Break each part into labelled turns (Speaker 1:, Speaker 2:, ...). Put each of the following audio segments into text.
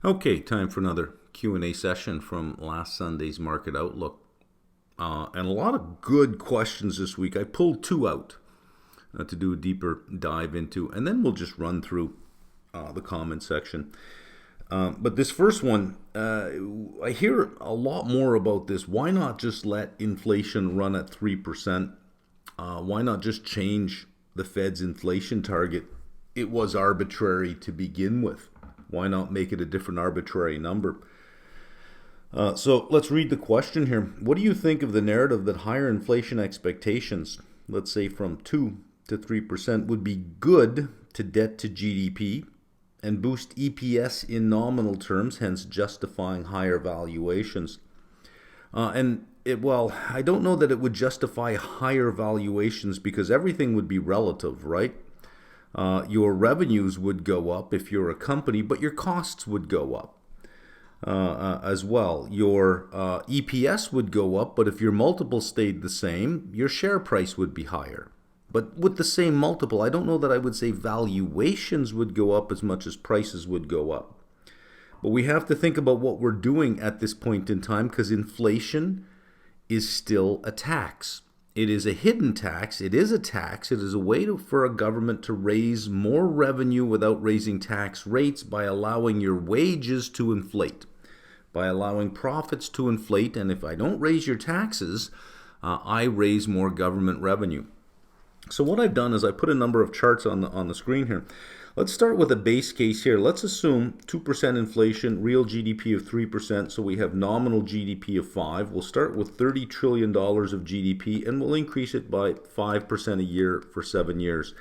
Speaker 1: Okay, time for another Q&A session from last Sunday's market outlook. And a lot of good questions this week. I pulled two out to do a deeper dive into, and then we'll just run through the comment section. But this first one, I hear a lot more about this. Why not just let inflation run at 3%? Why not just change the Fed's inflation target? It was arbitrary to begin with. Why not make it a different arbitrary number? So let's read the question here. What do you think of the narrative that higher inflation expectations, let's say from 2 to 3%, would be good to debt to GDP and boost EPS in nominal terms, hence justifying higher valuations? I don't know that it would justify higher valuations because everything would be relative, right? Your revenues would go up if you're a company, but your costs would go up as well. Your EPS would go up, but if your multiple stayed the same, your share price would be higher. But with the same multiple, I don't know that I would say valuations would go up as much as prices would go up. But we have to think about what we're doing at this point in time because inflation is still a tax. It is a hidden tax. It is a tax. It is a way for a government to raise more revenue without raising tax rates by allowing your wages to inflate, by allowing profits to inflate. And if I don't raise your taxes, I raise more government revenue. So what I've done is I put a number of charts on the screen here. Let's start with a base case here. Let's assume 2% inflation, real GDP of 3%, so we have nominal GDP of 5. We'll start with $30 trillion of GDP, and we'll increase it by 5% a year for 7 years.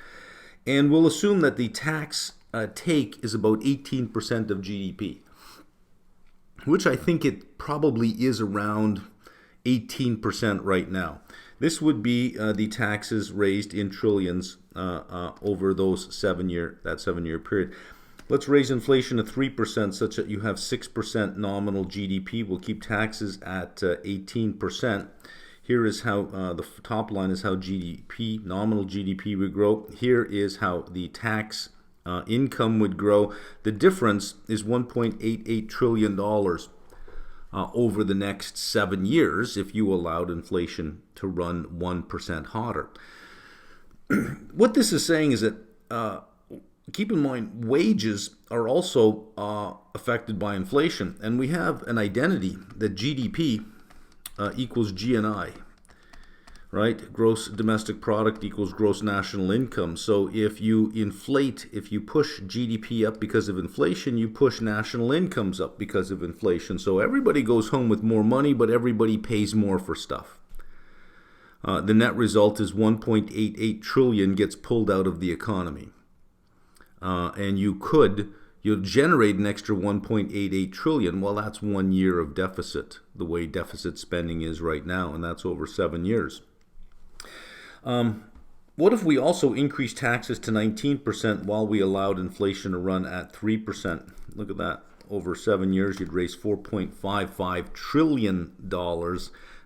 Speaker 1: And we'll assume that the tax take is about 18% of GDP, which I think it probably is around 18% right now. This would be the taxes raised in trillions over those 7 year period. Let's raise inflation to 3% such that you have 6% nominal GDP. We'll keep taxes at 18%. Here is how the top line is how GDP, nominal GDP would grow. Here is how the tax income would grow. The difference is $1.88 trillion over the next 7 years if you allowed inflation to run 1% hotter. What this is saying is that, keep in mind, wages are also affected by inflation. And we have an identity that GDP equals GNI, right? Gross domestic product equals gross national income. So if you push GDP up because of inflation, you push national incomes up because of inflation. So everybody goes home with more money, but everybody pays more for stuff. The net result is 1.88 trillion gets pulled out of the economy. And you'll generate an extra 1.88 trillion. Well, that's 1 year of deficit, the way deficit spending is right now, and that's over 7 years. What if we also increased taxes to 19% while we allowed inflation to run at 3%? Look at that. Over 7 years, you'd raise $4.55 trillion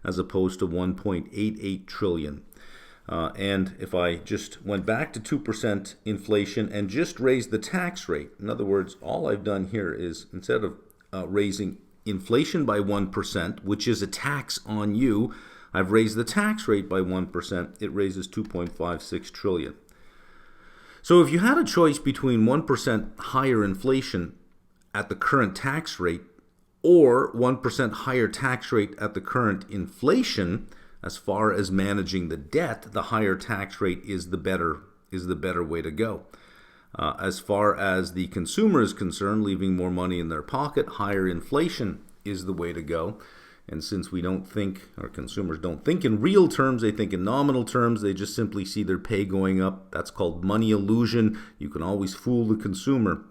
Speaker 1: as opposed to 1.88 trillion. And if I just went back to 2% inflation and just raised the tax rate, in other words, all I've done here is instead of raising inflation by 1%, which is a tax on you, I've raised the tax rate by 1%. It raises 2.56 trillion. So if you had a choice between 1% higher inflation at the current tax rate or 1% higher tax rate at the current inflation, as far as managing the debt, the higher tax rate is the better way to go. As far as the consumer is concerned, leaving more money in their pocket, higher inflation is the way to go. And since we don't think, or consumers don't think in real terms, they think in nominal terms, they just simply see their pay going up. That's called money illusion. You can always fool the consumer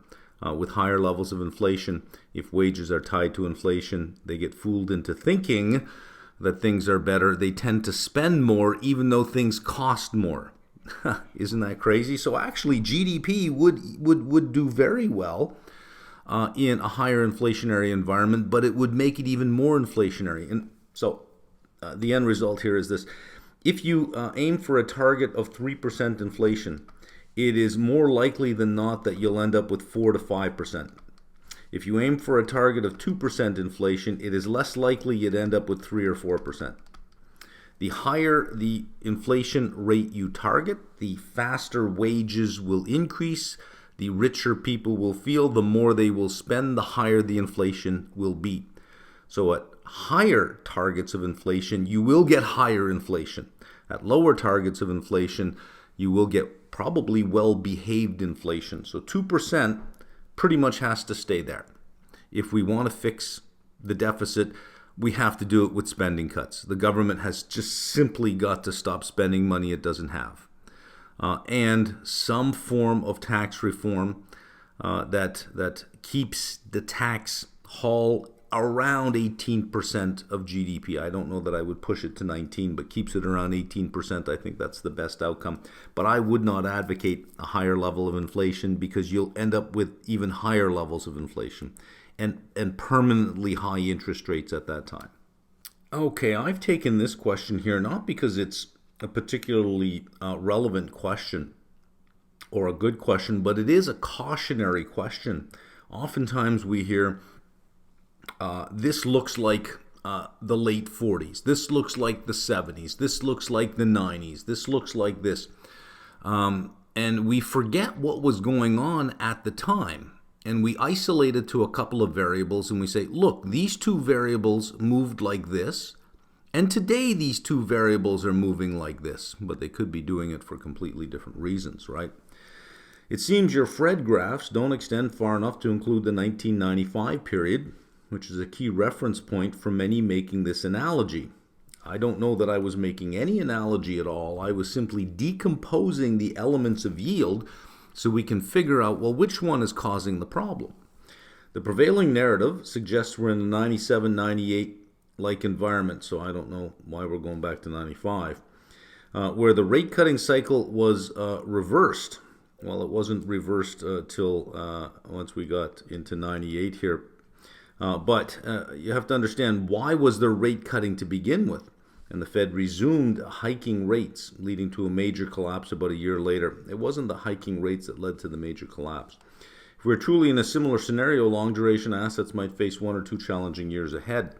Speaker 1: with higher levels of inflation. If wages are tied to inflation, they get fooled into thinking that things are better. They tend to spend more even though things cost more. Isn't that crazy? So actually GDP would do very well in a higher inflationary environment, but it would make it even more inflationary. And so the end result here is this. If you aim for a target of 3% inflation, it is more likely than not that you'll end up with 4 to 5%. If you aim for a target of 2% inflation, it is less likely you'd end up with 3 or 4%. The higher the inflation rate you target, the faster wages will increase, the richer people will feel, the more they will spend, the higher the inflation will be. So at higher targets of inflation, you will get higher inflation. At lower targets of inflation, you will get probably well-behaved inflation. So 2% pretty much has to stay there. If we want to fix the deficit, we have to do it with spending cuts. The government has just simply got to stop spending money it doesn't have. And some form of tax reform that keeps the tax haul around 18% of GDP. I don't know that I would push it to 19, but keeps it around 18%. I think that's the best outcome. But I would not advocate a higher level of inflation, because you'll end up with even higher levels of inflation and permanently high interest rates at that time. Okay, I've taken this question here not because it's a particularly relevant question or a good question, but it is a cautionary question. Oftentimes we hear, this looks like the late 40s. This looks like the 70s. This looks like the 90s. This looks like this. And we forget what was going on at the time. And we isolate it to a couple of variables, and we say, look, these two variables moved like this, and today these two variables are moving like this. But they could be doing it for completely different reasons, right? It seems your Fred graphs don't extend far enough to include the 1995 period, which is a key reference point for many making this analogy. I don't know that I was making any analogy at all. I was simply decomposing the elements of yield so we can figure out, well, which one is causing the problem. The prevailing narrative suggests we're in a 97, 98-like environment, so I don't know why we're going back to 95, where the rate cutting cycle was reversed. Well, it wasn't reversed till once we got into 98 here. But you have to understand, why was there rate cutting to begin with? And the Fed resumed hiking rates, leading to a major collapse about a year later. It wasn't the hiking rates that led to the major collapse. If we're truly in a similar scenario, long-duration assets might face 1 or 2 challenging years ahead.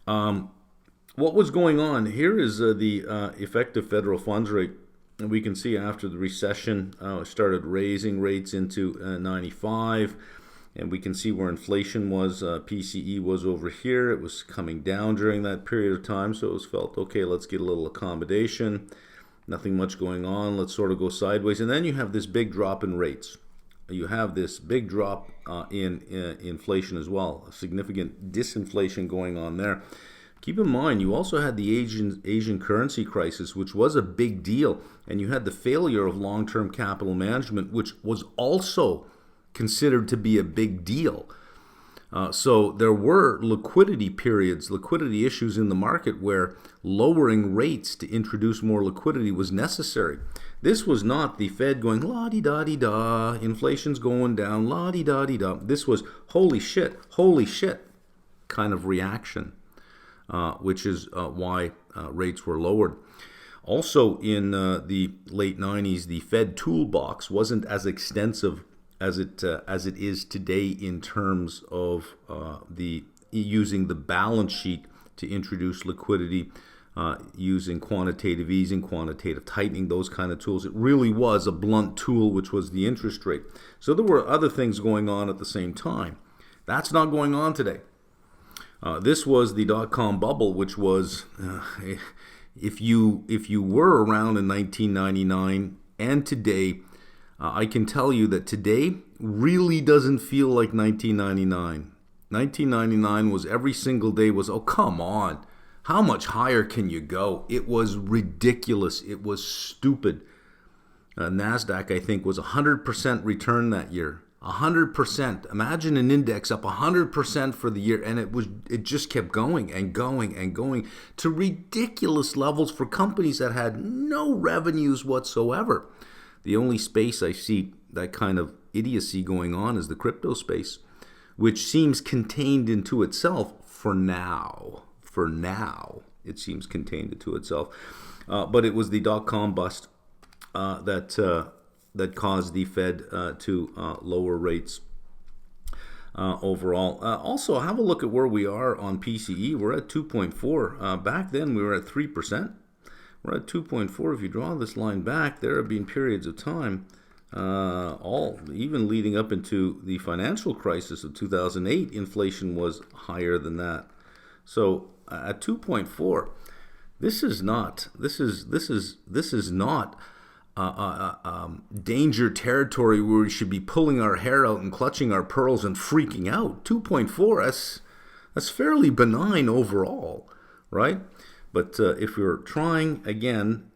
Speaker 1: What was going on? Here is the effective federal funds rate. And we can see after the recession, started raising rates into 95. And we can see where inflation was, PCE was over here. It was coming down during that period of time, so it was felt, okay, let's get a little accommodation. Nothing much going on. Let's sort of go sideways. And then you have this big drop in rates. You have this big drop in inflation as well, a significant disinflation going on there. Keep in mind, you also had the Asian currency crisis, which was a big deal. And you had the failure of long-term capital management, which was also considered to be a big deal. So there were liquidity periods, liquidity issues in the market where lowering rates to introduce more liquidity was necessary. This was not the Fed going la-di-da-di-da, inflation's going down, la-di-da-di-da. This was holy shit kind of reaction, which is why rates were lowered. Also in the late 90s, the Fed toolbox wasn't as extensive as it is today in terms of using the balance sheet to introduce liquidity, using quantitative easing, quantitative tightening, those kind of tools. It really was a blunt tool, which was the interest rate. So there were other things going on at the same time. That's not going on today. This was the dot-com bubble, which was, if you were around in 1999 and today, I can tell you that today really doesn't feel like 1999. 1999 was every single day was, oh, come on. How much higher can you go? It was ridiculous. It was stupid. NASDAQ, I think, was 100% return that year. 100%. Imagine an index up 100% for the year, and it just kept going and going and going to ridiculous levels for companies that had no revenues whatsoever. The only space I see that kind of idiocy going on is the crypto space, which seems contained into itself for now. For now, it seems contained into itself. But it was the dot-com bust that caused the Fed to lower rates. overall. Also, have a look at where we are on PCE. We're at 2.4. Back then, we were at 3%. We're at 2.4. If you draw this line back, there have been periods of time, even leading up into the financial crisis of 2008, inflation was higher than that. So at 2.4, this is not danger territory where we should be pulling our hair out and clutching our pearls and freaking out. 2.4, that's fairly benign overall, right? But if you're trying again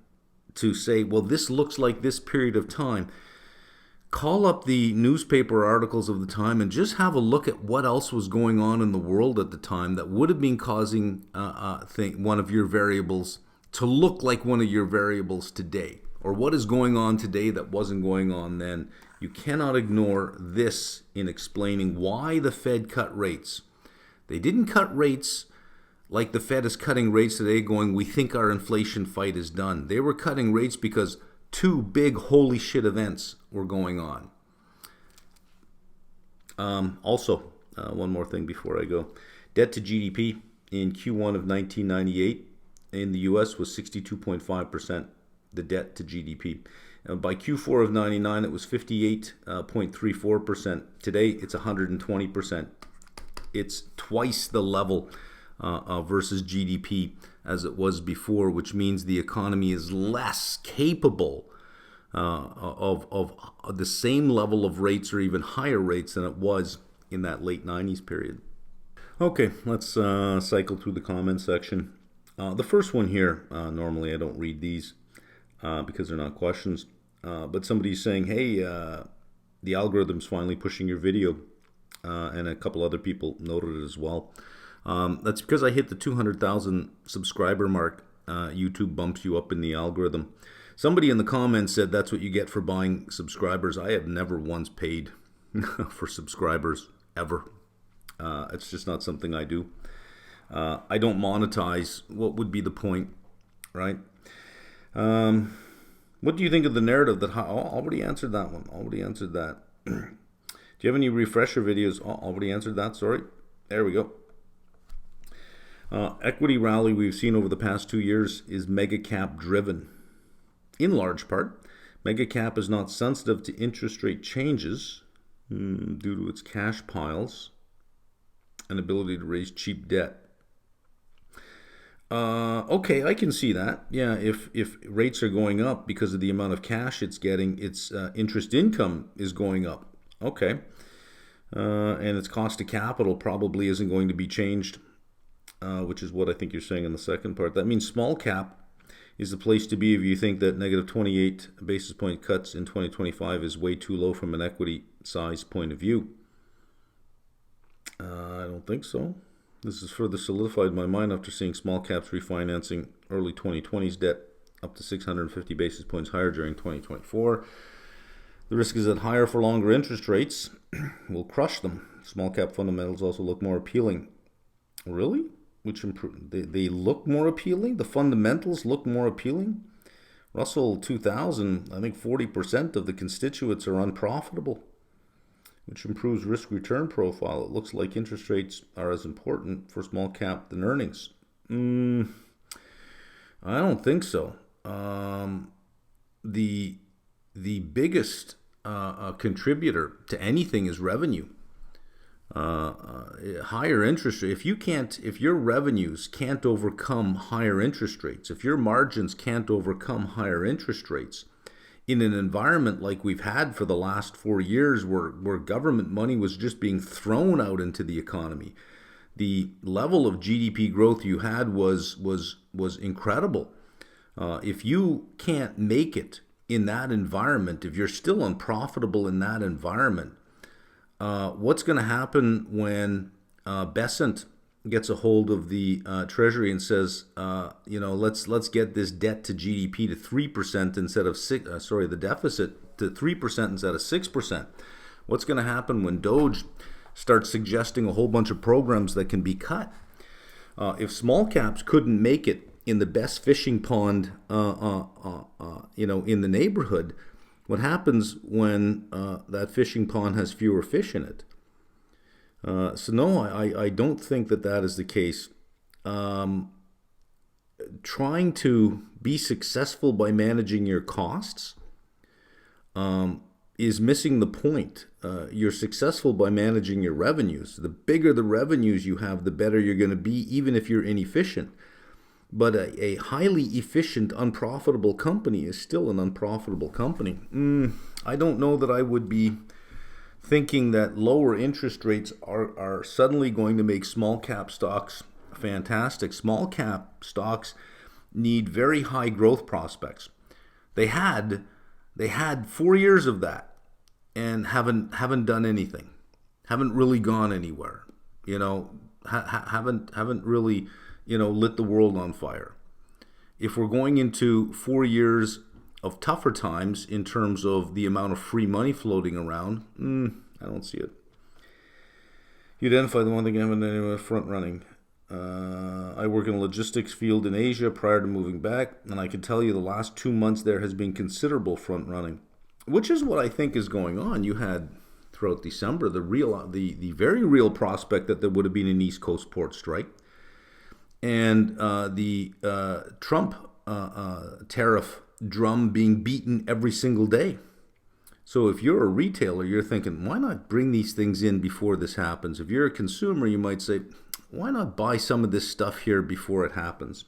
Speaker 1: to say, well, this looks like this period of time, call up the newspaper articles of the time and just have a look at what else was going on in the world at the time that would have been causing one of your variables to look like one of your variables today, or what is going on today that wasn't going on then. You cannot ignore this in explaining why the Fed cut rates. They didn't cut rates like the Fed is cutting rates today going, we think our inflation fight is done. They were cutting rates because two big holy shit events were going on. Also, one more thing before I go. Debt to GDP in Q1 of 1998 in the US was 62.5%, the debt to GDP. By Q4 of 99, it was 58.34%. Today, it's 120%. It's twice the level versus GDP as it was before, which means the economy is less capable of the same level of rates or even higher rates than it was in that late 90s period. Okay, let's cycle through the comment section. The first one here, normally I don't read these because they're not questions, but somebody's saying, hey, the algorithm's finally pushing your video, and a couple other people noted it as well. That's because I hit the 200,000 subscriber mark. YouTube bumps you up in the algorithm. Somebody in the comments said that's what you get for buying subscribers. I have never once paid for subscribers, ever. It's just not something I do. I don't monetize. What would be the point, right? What do you think of the narrative that... already answered that one. Already answered that. Do you have any refresher videos? Already answered that, sorry. There we go. Equity rally we've seen over the past 2 years is mega cap driven. In large part, mega cap is not sensitive to interest rate changes due to its cash piles and ability to raise cheap debt. Okay, I can see that. Yeah, if rates are going up because of the amount of cash it's getting, its interest income is going up. Okay. And its cost of capital probably isn't going to be changed, which is what I think you're saying in the second part. That means small cap is the place to be if you think that negative 28 basis point cuts in 2025 is way too low from an equity size point of view. I don't think so. This is further solidified in my mind after seeing small caps refinancing early 2020s debt up to 650 basis points higher during 2024. The risk is that higher for longer interest rates will crush them. Small cap fundamentals also look more appealing. Really? Which improve? They look more appealing? The fundamentals look more appealing? Russell 2000, I think 40% of the constituents are unprofitable, which improves risk-return profile. It looks like interest rates are as important for small cap than earnings. I don't think so. The biggest contributor to anything is revenue. Higher interest rate. If your revenues can't overcome higher interest rates, if your margins can't overcome higher interest rates, in an environment like we've had for the last 4 years where government money was just being thrown out into the economy, the level of GDP growth you had was incredible. If you can't make it in that environment, if you're still unprofitable in that environment, what's going to happen when Besant gets a hold of the Treasury and says, let's get this debt to GDP to 3% instead of the deficit to 3% instead of 6%? What's going to happen when Doge starts suggesting a whole bunch of programs that can be cut? If small caps couldn't make it in the best fishing pond, in the neighborhood, what happens when that fishing pond has fewer fish in it? So no, I don't think that that is the case. Trying to be successful by managing your costs is missing the point. You're successful by managing your revenues. The bigger the revenues you have, the better you're going to be, even if you're inefficient. But a highly efficient, unprofitable company is still an unprofitable company. I don't know that I would be thinking that lower interest rates are suddenly going to make small cap stocks fantastic. Small cap stocks need very high growth prospects. They had 4 years of that and haven't done anything, haven't really gone anywhere. Haven't really lit the world on fire. If we're going into 4 years of tougher times in terms of the amount of free money floating around, I don't see it. You identify the one thing I haven't done anyway, front running. I work in a logistics field in Asia prior to moving back, and I can tell you the last 2 months there has been considerable front running, which is what I think is going on. You had throughout December the very real prospect that there would have been an East Coast port strike, and the Trump tariff drum being beaten every single day. So if you're a retailer, you're thinking, why not bring these things in before this happens? If you're a consumer, you might say, why not buy some of this stuff here before it happens?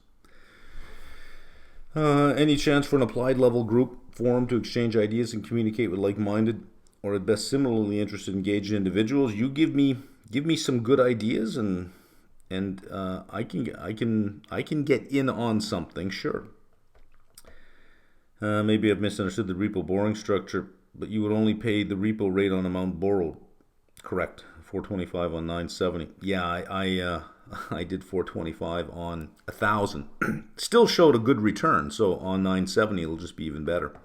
Speaker 1: Any chance for an applied level group forum to exchange ideas and communicate with like-minded or at best similarly interested engaged individuals? You give me some good ideas and I can get in on something, sure. Maybe I've misunderstood the repo borrowing structure, but you would only pay the repo rate on amount borrowed. Correct. 425 on 970. Yeah, I did 425 on 1,000. Still showed a good return. So on 970, it'll just be even better.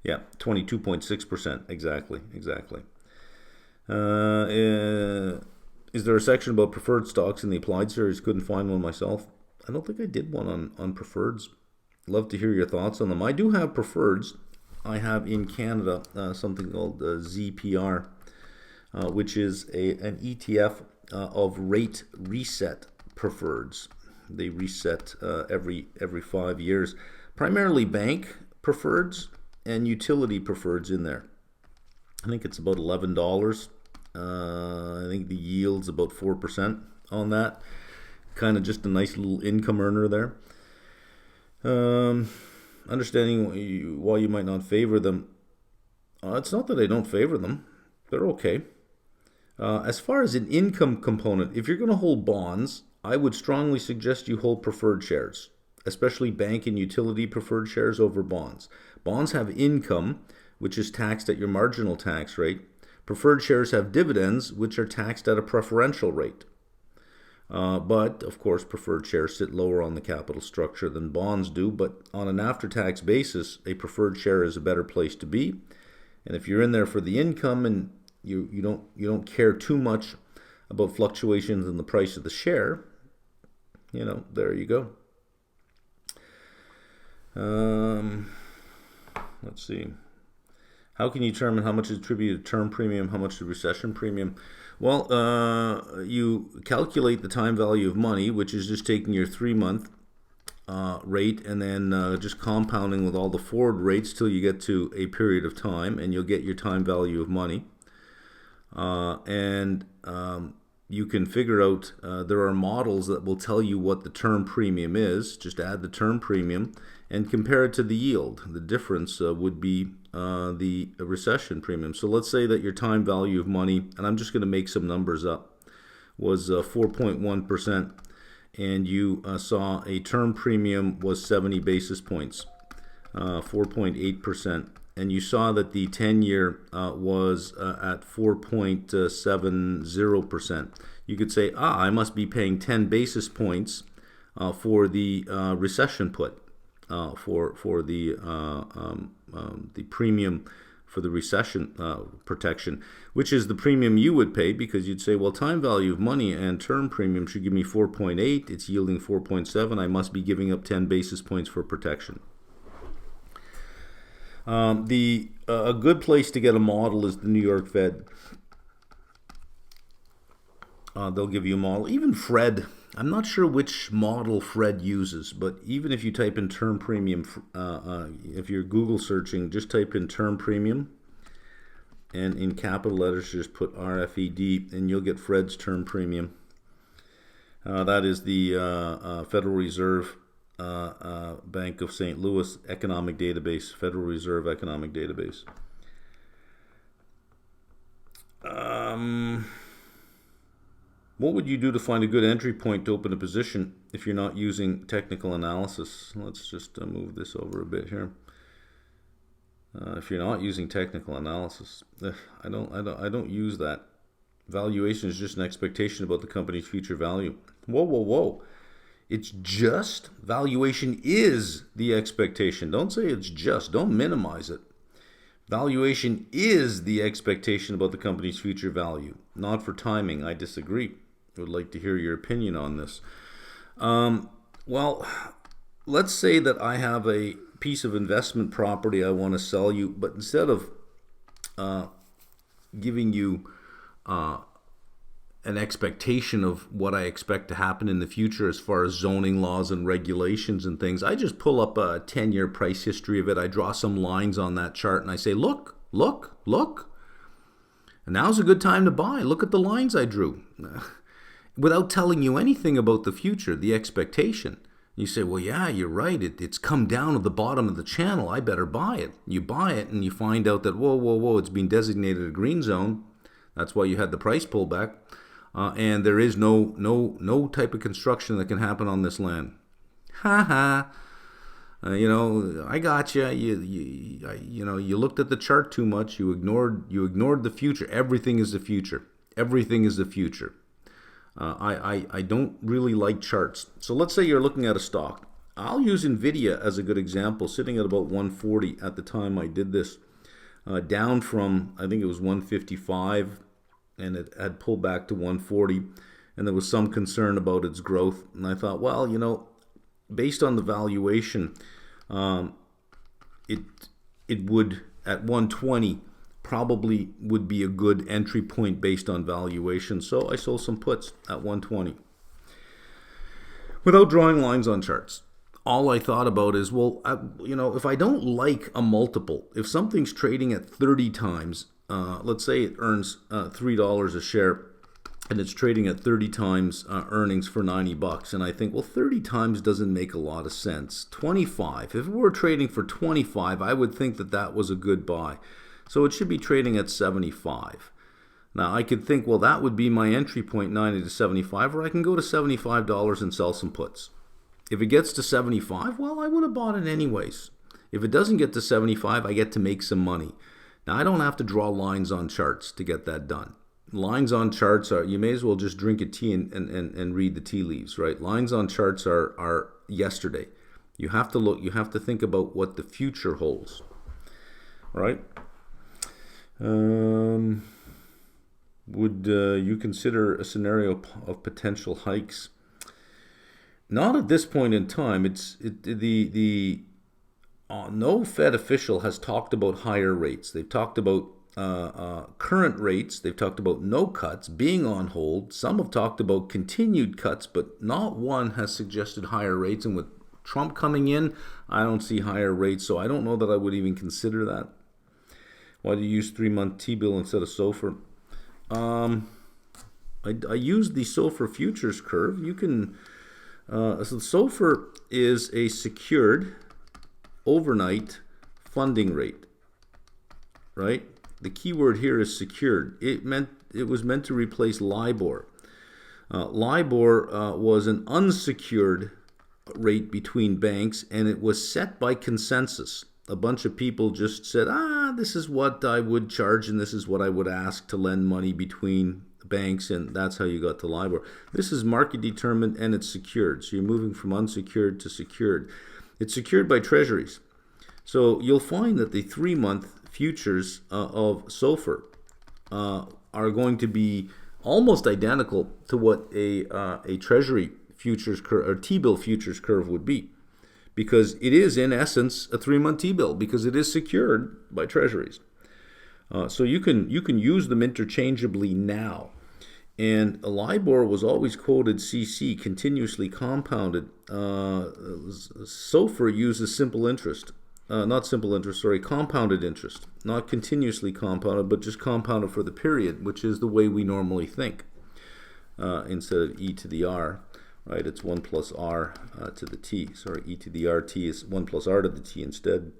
Speaker 1: Yeah, 22.6%. Exactly. Is there a section about preferred stocks in the applied series? Couldn't find one myself. I don't think I did one on preferreds. Love to hear your thoughts on them. I do have preferreds. I have in Canada something called ZPR, which is an ETF of rate reset preferreds. They reset every 5 years. Primarily bank preferreds and utility preferreds in there. I think it's about $11. I think the yield's about 4% on that. Kind of just a nice little income earner there. Understanding why you might not favor them. It's not that I don't favor them. They're okay. As far as an income component, if you're going to hold bonds, I would strongly suggest you hold preferred shares, especially bank and utility preferred shares over bonds. Bonds have income, which is taxed at your marginal tax rate. Preferred shares have dividends, which are taxed at a preferential rate. But, of course, preferred shares sit lower on the capital structure than bonds do. But on an after-tax basis, a preferred share is a better place to be. And if you're in there for the income and you don't care too much about fluctuations in the price of the share, there you go. Let's see. How can you determine how much is attributed to term premium, how much to recession premium? Well, you calculate the time value of money, which is just taking your 3-month rate and then just compounding with all the forward rates till you get to a period of time, and you'll get your time value of money. You can figure out, there are models that will tell you what the term premium is. Just add the term premium and compare it to the yield. The difference would be the recession premium. So let's say that your time value of money, and I'm just going to make some numbers up, was 4.1%, and you saw a term premium was 70 basis points, 4.8%. And you saw that the 10-year was at 4.70%. You could say, I must be paying 10 basis points for the recession put, for the premium for the recession protection, which is the premium you would pay, because you'd say, well, time value of money and term premium should give me 4.8. It's yielding 4.7. I must be giving up 10 basis points for protection. A good place to get a model is the New York Fed. They'll give you a model. Even Fred, I'm not sure which model Fred uses, but even if you type in term premium, if you're Google searching, just type in term premium, and in capital letters just put RFED, and you'll get Fred's term premium. That is the Federal Reserve Bank of St. Louis Economic Database, Federal Reserve Economic Database. What would you do to find a good entry point to open a position if you're not using technical analysis? Let's just move this over a bit here. If you're not using technical analysis, I don't use that. Valuation is just an expectation about the company's future value. Whoa. It's just, valuation is the expectation. Don't say it's just, don't minimize it. Valuation is the expectation about the company's future value, not for timing. I disagree. I would like to hear your opinion on this. Well, let's say that I have a piece of investment property I want to sell you, but instead of giving you an expectation of what I expect to happen in the future as far as zoning laws and regulations and things, I just pull up a 10-year price history of it. I draw some lines on that chart and I say, look. And now's a good time to buy. Look at the lines I drew. Without telling you anything about the future, the expectation. You say, well, yeah, you're right. It's come down to the bottom of the channel. I better buy it. You buy it and you find out that, whoa, it's been designated a green zone. That's why you had the price pullback. And there is no type of construction that can happen on this land. I got you. You looked at the chart too much. You ignored the future. Everything is the future. Everything is the future. I don't really like charts. So let's say you're looking at a stock. I'll use Nvidia as a good example, sitting at about 140 at the time I did this, down from, I think it was 155, and it had pulled back to 140, and there was some concern about its growth. And I thought, well, based on the valuation, it would, at 120, probably would be a good entry point based on valuation. So I sold some puts at 120 without drawing lines on charts. All I thought about is, well, if I don't like a multiple, if something's trading at 30 times, let's say it earns $3 a share and it's trading at 30 times earnings for $90, and I think, well, 30 times doesn't make a lot of sense. 25, if it were trading for 25, I would think that was a good buy. So it should be trading at 75. Now I could think, well, that would be my entry point, 90 to 75, or I can go to $75 and sell some puts. If it gets to 75, well, I would have bought it anyways. If it doesn't get to 75, I get to make some money. Now I don't have to draw lines on charts to get that done. Lines on charts are, you may as well just drink a tea and read the tea leaves, right? Lines on charts are yesterday. You have to think about what the future holds, right? Would you consider a scenario of potential hikes? Not at this point in time. No Fed official has talked about higher rates. They've talked about current rates. They've talked about no cuts, being on hold. Some have talked about continued cuts, but not one has suggested higher rates. And with Trump coming in, I don't see higher rates, so I don't know that I would even consider that. Why do you use 3-month T-bill instead of SOFR? I use the SOFR futures curve. You can, so SOFR is a secured overnight funding rate, right? The key word here is secured. It was meant to replace LIBOR. LIBOR was an unsecured rate between banks, and it was set by consensus. A bunch of people just said, this is what I would charge and this is what I would ask to lend money between banks, and that's how you got to LIBOR. This is market determined and it's secured. So you're moving from unsecured to secured. It's secured by treasuries. So you'll find that the 3-month futures of SOFR are going to be almost identical to what a treasury futures curve or T-bill futures curve would be, because it is in essence a 3-month T-bill because it is secured by treasuries. So you can use them interchangeably now. And LIBOR was always quoted CC, continuously compounded. SOFR uses simple interest. Not simple interest, sorry, compounded interest. Not continuously compounded, but just compounded for the period, which is the way we normally think. Instead of e to the r, right? It's 1 plus r to the t. Sorry, e to the rt is 1 plus r to the t instead.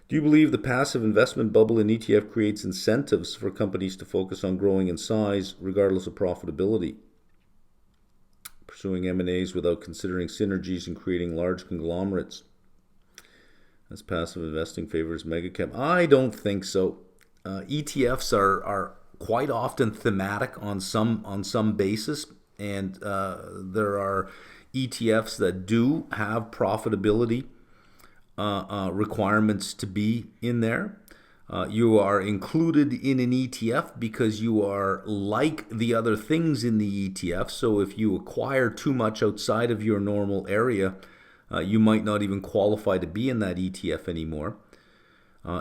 Speaker 1: Do you believe the passive investment bubble in ETF creates incentives for companies to focus on growing in size regardless of profitability? Pursuing M&As without considering synergies and creating large conglomerates. As passive investing favors megacap. I don't think so. ETFs are quite often thematic on some basis, and there are ETFs that do have profitability requirements to be in there. You are included in an ETF because you are like the other things in the ETF. So if you acquire too much outside of your normal area, you might not even qualify to be in that ETF anymore.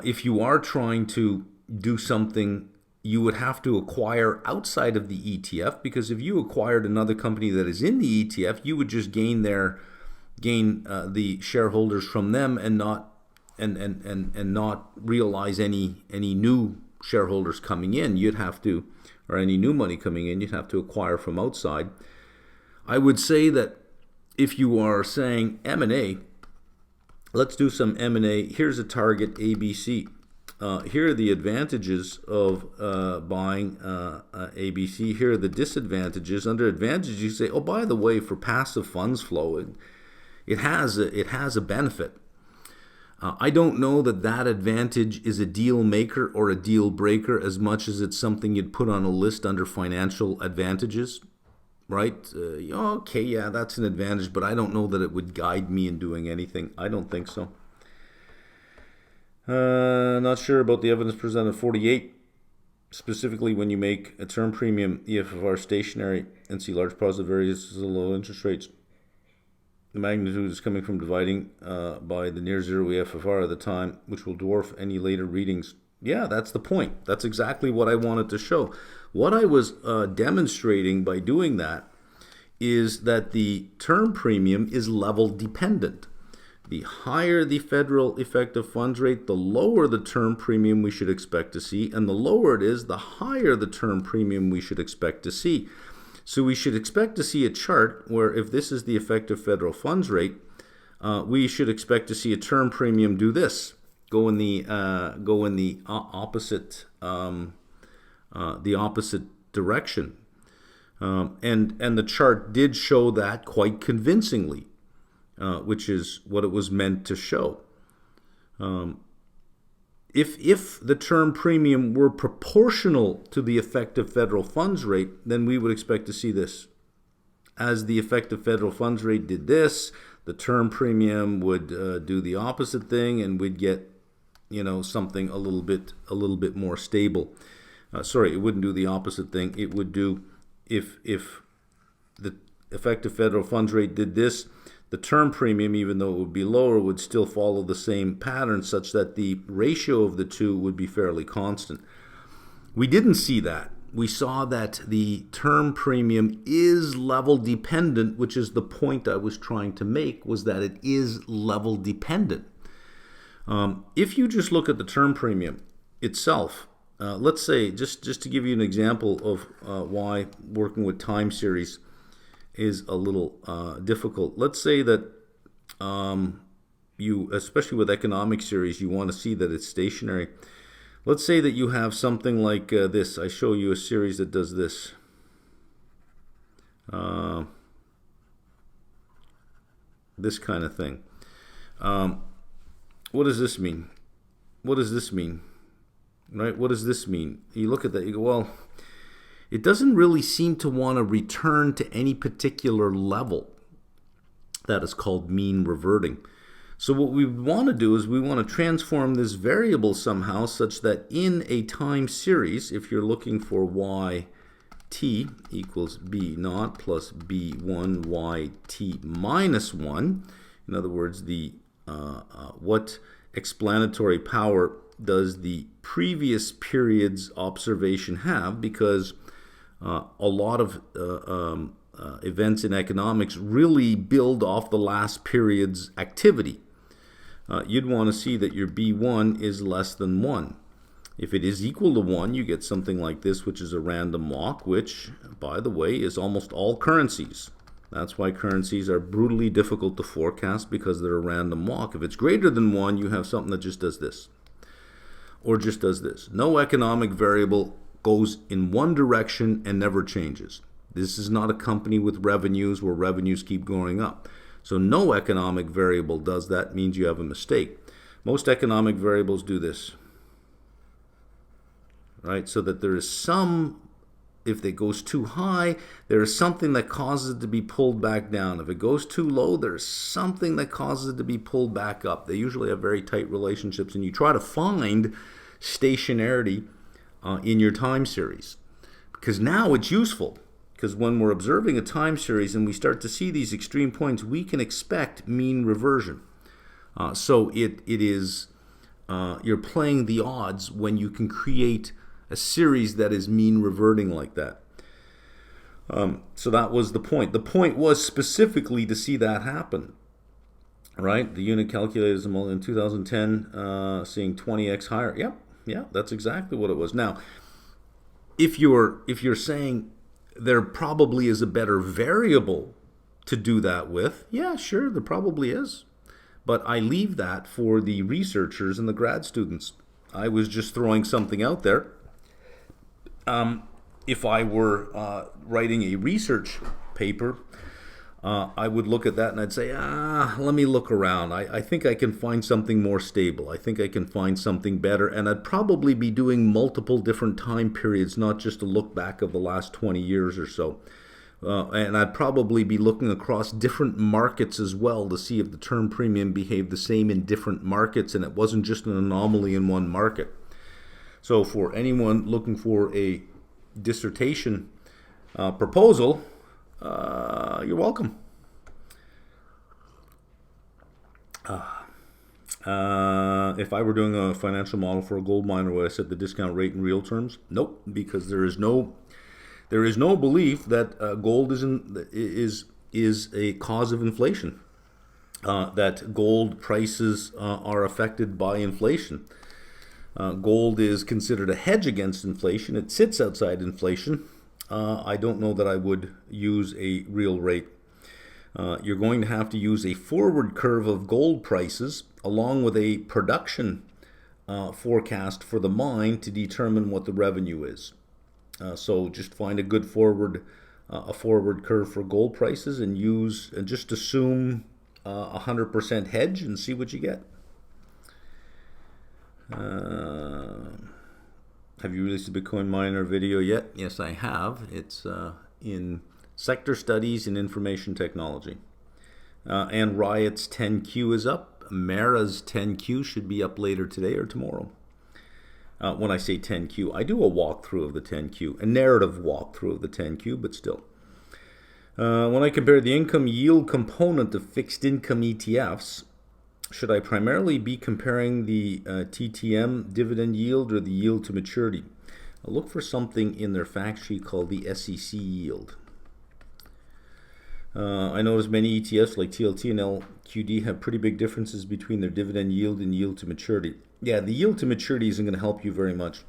Speaker 1: If you are trying to do something, you would have to acquire outside of the ETF, because if you acquired another company that is in the ETF, you would just gain the shareholders from them and not realize any new shareholders coming in. You'd have to, or any new money coming in, you'd have to acquire from outside. I would say that if you are saying M&A, let's do some M&A. Here's a target ABC. Here are the advantages of buying ABC. Here are the disadvantages. Under advantages, you say, oh, by the way, for passive funds flow, it has a benefit. I don't know that advantage is a deal maker or a deal breaker as much as it's something you'd put on a list under financial advantages, right? Okay, yeah, that's an advantage, but I don't know that it would guide me in doing anything. I don't think so. Not sure about the evidence presented 48. Specifically, when you make a term premium EFFR stationary and see large positive variances of low interest rates, the magnitude is coming from dividing by the near zero EFFR at the time, which will dwarf any later readings. Yeah, that's the point. That's exactly what I wanted to show. What I was demonstrating by doing that is that the term premium is level dependent. The higher the federal effective funds rate, the lower the term premium we should expect to see, and the lower it is, the higher the term premium we should expect to see. So we should expect to see a chart where, if this is the effective federal funds rate, we should expect to see a term premium do this, go in the opposite direction, and the chart did show that quite convincingly, which is what it was meant to show. If the term premium were proportional to the effective federal funds rate, then we would expect to see this. As the effective federal funds rate did this, the term premium would do the opposite thing, and we'd get, something a little bit more stable. Sorry, it wouldn't do the opposite thing. It would do, if the effective federal funds rate did this, the term premium, even though it would be lower, would still follow the same pattern, such that the ratio of the two would be fairly constant. We didn't see that. We saw that the term premium is level dependent, which is the point I was trying to make, was that it is level dependent. If you just look at the term premium itself, let's say, just to give you an example of why working with time series is a little difficult. Let's say that you, especially with economic series, you want to see that it's stationary. Let's say that you have something like this. I show you a series that does this. This kind of thing. What does this mean? What does this mean? Right? What does this mean? You look at that, you go, well, it doesn't really seem to want to return to any particular level. That is called mean reverting. So what we want to do is we want to transform this variable somehow such that in a time series, if you're looking for yt equals b naught plus b1 yt minus 1, in other words, the what explanatory power does the previous period's observation have, because A lot of events in economics really build off the last period's activity. You'd want to see that your B1 is less than 1. If it is equal to 1, you get something like this, which is a random walk, which, by the way, is almost all currencies. That's why currencies are brutally difficult to forecast, because they're a random walk. If it's greater than 1, you have something that just does this, or just does this. No economic variable goes in one direction and never changes. This is not a company with revenues where revenues keep going up. So no economic variable does that, means you have a mistake. Most economic variables do this, right? So that there is some, if it goes too high, there is something that causes it to be pulled back down. If it goes too low, there's something that causes it to be pulled back up. They usually have very tight relationships, and you try to find stationarity in your time series. Because now it's useful. Because when we're observing a time series and we start to see these extreme points, we can expect mean reversion. So it is, you're playing the odds when you can create a series that is mean reverting like that. So that was the point. The point was specifically to see that happen, right? The unit calculators in 2010 seeing 20x higher. Yeah, that's exactly what it was. Now, if you're saying there probably is a better variable to do that with, yeah, sure, there probably is. But I leave that for the researchers and the grad students. I was just throwing something out there. If I were writing a research paper, I would look at that and I'd say, let me look around. I think I can find something more stable. I think I can find something better. And I'd probably be doing multiple different time periods, not just a look back of the last 20 years or so. And I'd probably be looking across different markets as well to see if the term premium behaved the same in different markets and it wasn't just an anomaly in one market. So for anyone looking for a dissertation proposal, you're welcome. If I were doing a financial model for a gold miner, would I set the discount rate in real terms? Nope, because there is no belief that gold is a cause of inflation. That gold prices are affected by inflation. Gold is considered a hedge against inflation. It sits outside inflation. I don't know that I would use a real rate. You're going to have to use a forward curve of gold prices along with a production forecast for the mine to determine what the revenue is. So just find a good forward curve for gold prices and just assume 100% hedge and see what you get. Have you released a Bitcoin miner video yet? Yes, I have. It's in Sector Studies and Information Technology. And Riot's 10Q is up. Mara's 10Q should be up later today or tomorrow. When I say 10Q, I do a walkthrough of the 10Q, a narrative walkthrough of the 10Q, but still. When I compare the income yield component of fixed income ETFs, should I primarily be comparing the TTM dividend yield or the yield to maturity? I'll look for something in their fact sheet called the SEC yield. I notice many ETFs like TLT and LQD have pretty big differences between their dividend yield and yield to maturity. Yeah, the yield to maturity isn't going to help you very much.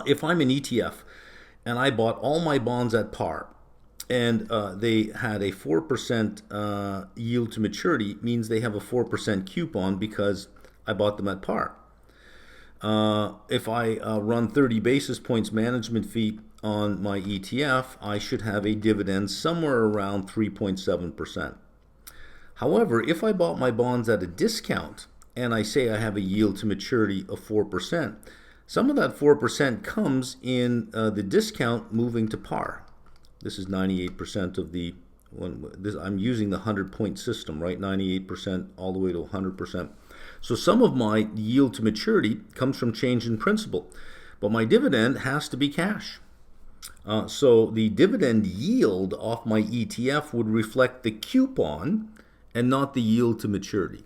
Speaker 1: If I'm an ETF and I bought all my bonds at par, and they had a 4% yield to maturity, means they have a 4% coupon because I bought them at par. If I run 30 basis points management fee on my ETF, I should have a dividend somewhere around 3.7%. However, if I bought my bonds at a discount and I say I have a yield to maturity of 4%, some of that 4% comes in the discount moving to par. This is 98% of the, I'm using the 100-point system, right? 98% all the way to 100%. So some of my yield to maturity comes from change in principal, but my dividend has to be cash. So the dividend yield off my ETF would reflect the coupon and not the yield to maturity.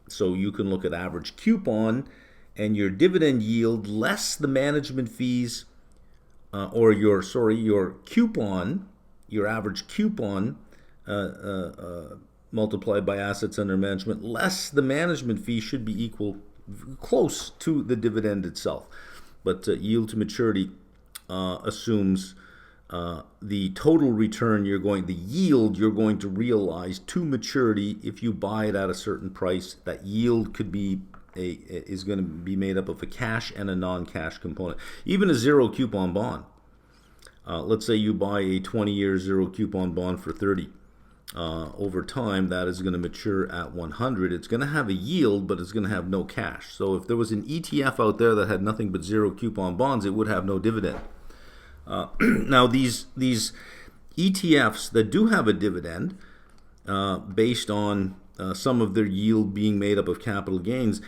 Speaker 1: So you can look at average coupon and your dividend yield less the management fees or your coupon, your average coupon multiplied by assets under management less the management fee should be equal, close to the dividend itself. But yield to maturity assumes the total return the yield you're going to realize to maturity if you buy it at a certain price. That yield is going to be made up of a cash and a non-cash component. Even a zero coupon bond. Let's say you buy a 20-year zero coupon bond for 30. Over time, that is going to mature at 100. It's going to have a yield, but it's going to have no cash. So if there was an ETF out there that had nothing but zero coupon bonds, it would have no dividend. Now, these ETFs that do have a dividend, based on some of their yield being made up of capital gains,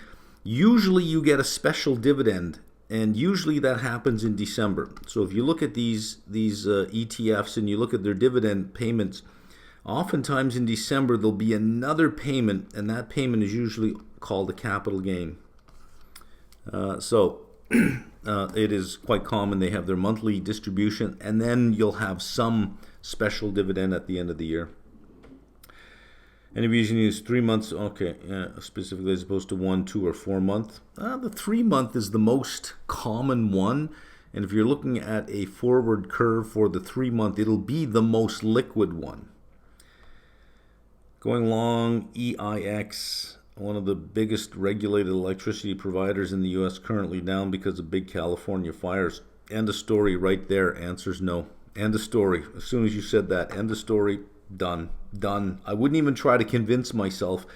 Speaker 1: usually you get a special dividend, and usually that happens in December. So if you look at these ETFs and you look at their dividend payments, oftentimes in December there'll be another payment, and that payment is usually called a capital gain. It is quite common they have their monthly distribution, and then you'll have some special dividend at the end of the year. Any reason you use 3 months? Okay, specifically as opposed to 1, 2, or 4 month. The 3 month is the most common one, and if you're looking at a forward curve for the 3 month, it'll be the most liquid one. Going long, EIX, one of the biggest regulated electricity providers in the U.S., currently down because of big California fires. End of story right there. Answers no. End of story. As soon as you said that, end of story, done. I wouldn't even try to convince myself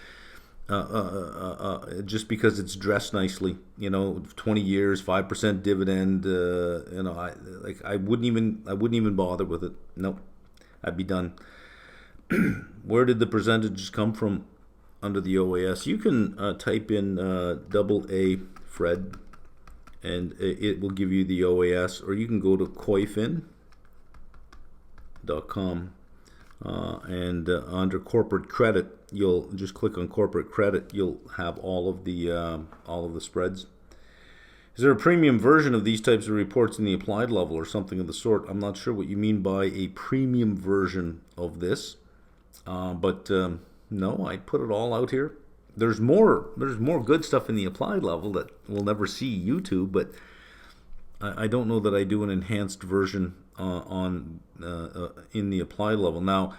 Speaker 1: just because it's dressed nicely. 20 years, 5% dividend. I wouldn't even bother with it. Nope, I'd be done. Where did the percentages come from under the OAS? You can type in AA Fred, and it will give you the OAS, or you can go to coifin.com, and under corporate credit, you'll just click on corporate credit. You'll have all of the spreads. Is there a premium version of these types of reports in the applied level or something of the sort? I'm not sure what you mean by a premium version of this. But no, I put it all out here. There's more good stuff in the applied level that we'll never see YouTube, but I don't know that I do an enhanced version in the applied level. Now,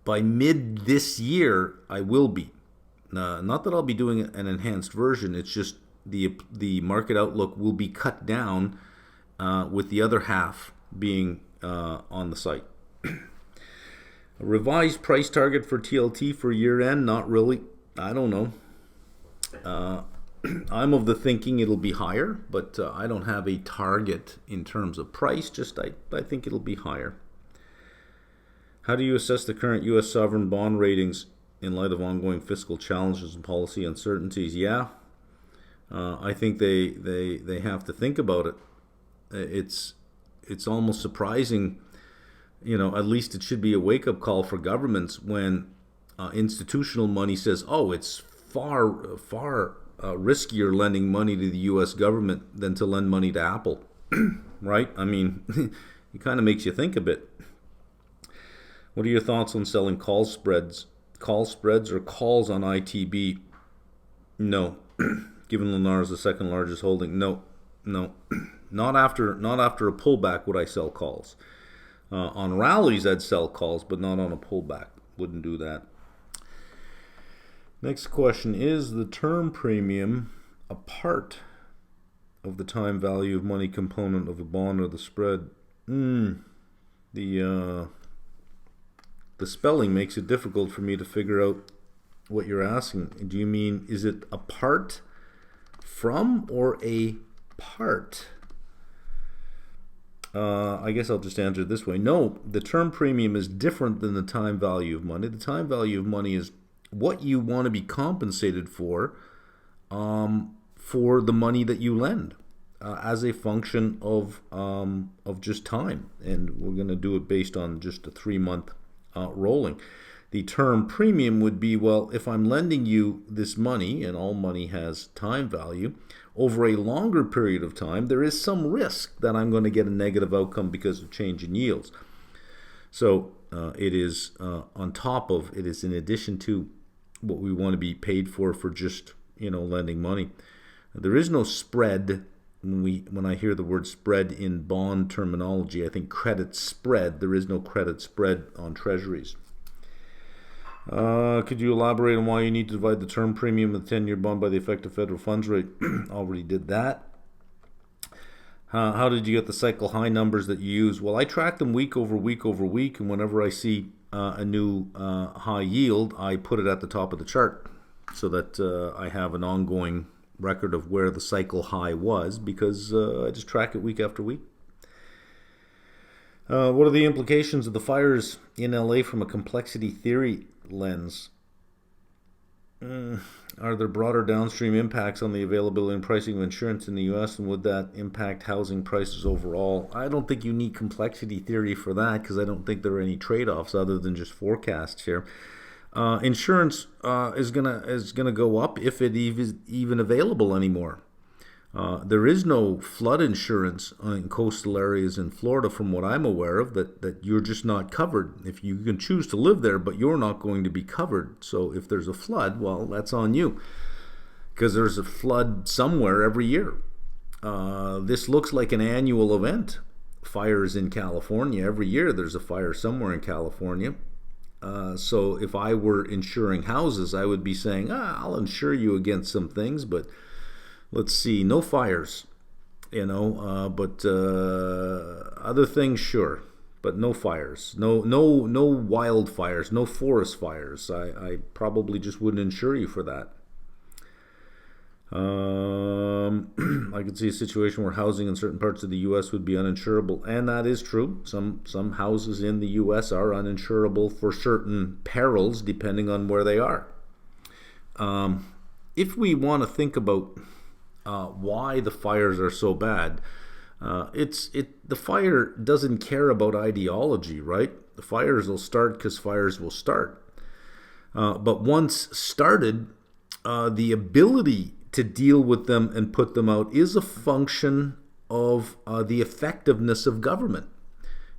Speaker 1: by mid this year, I will be. Not that I'll be doing an enhanced version. It's just the market outlook will be cut down, with the other half being on the site. A revised price target for TLT for year end? Not really. I don't know. I'm of the thinking it'll be higher, but I don't have a target in terms of price. Just I think it'll be higher. How do you assess the current U.S. sovereign bond ratings in light of ongoing fiscal challenges and policy uncertainties? Yeah, I think they have to think about it. It's almost surprising. At least it should be a wake-up call for governments when institutional money says, oh, it's far riskier lending money to the U.S. government than to lend money to Apple, right? I mean, it kind of makes you think a bit. What are your thoughts on selling call spreads? Call spreads or calls on ITB? No. Given Lennar is the second largest holding, no. Not after a pullback would I sell calls. On rallies, I'd sell calls, but not on a pullback. Wouldn't do that. Next question, is the term premium a part of the time value of money component of a bond or the spread? The spelling makes it difficult for me to figure out what you're asking. Do you mean, is it a part from or a part? I guess I'll just answer it this way. No, the term premium is different than the time value of money. The time value of money is what you want to be compensated for the money that you lend, as a function of just time. And we're going to do it based on just a 3 month rolling. The term premium would be, well, if I'm lending you this money, and all money has time value, over a longer period of time, there is some risk that I'm going to get a negative outcome because of change in yields. So it is on top of, it is in addition to what we want to be paid for just, lending money. There is no spread. When I hear the word spread in bond terminology, I think credit spread. There is no credit spread on treasuries. Could you elaborate on why you need to divide the term premium of the 10-year bond by the effective federal funds rate? Already did that. How did you get the cycle high numbers that you use? Well, I track them week over week over week, and whenever I see a new high yield, I put it at the top of the chart so that I have an ongoing record of where the cycle high was, because I just track it week after week. What are the implications of the fires in LA from a complexity theory lens? Are there broader downstream impacts on the availability and pricing of insurance in the U.S., and would that impact housing prices overall? I don't think you need complexity theory for that, because I don't think there are any trade-offs other than just forecasts here. Insurance is gonna go up if it is even available anymore. There is no flood insurance in coastal areas in Florida, from what I'm aware of, that you're just not covered. If you can choose to live there, but you're not going to be covered. So if there's a flood, well, that's on you, because there's a flood somewhere every year. This looks like an annual event. Fires in California, every year there's a fire somewhere in California. So if I were insuring houses, I would be saying, I'll insure you against some things, but let's see, no fires, but other things, sure, but no fires, no wildfires, no forest fires. I probably just wouldn't insure you for that. I could see a situation where housing in certain parts of the U.S. would be uninsurable, and that is true. Some houses in the U.S. are uninsurable for certain perils, depending on where they are. If we want to think about why the fires are so bad, the fire doesn't care about ideology, right? The fires will start because fires will start. But once started, the ability to deal with them and put them out is a function of the effectiveness of government.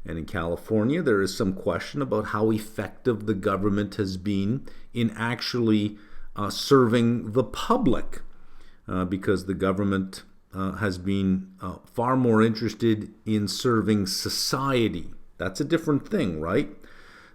Speaker 1: And in California, there is some question about how effective the government has been in actually serving the public, because the government has been far more interested in serving society. That's a different thing, right?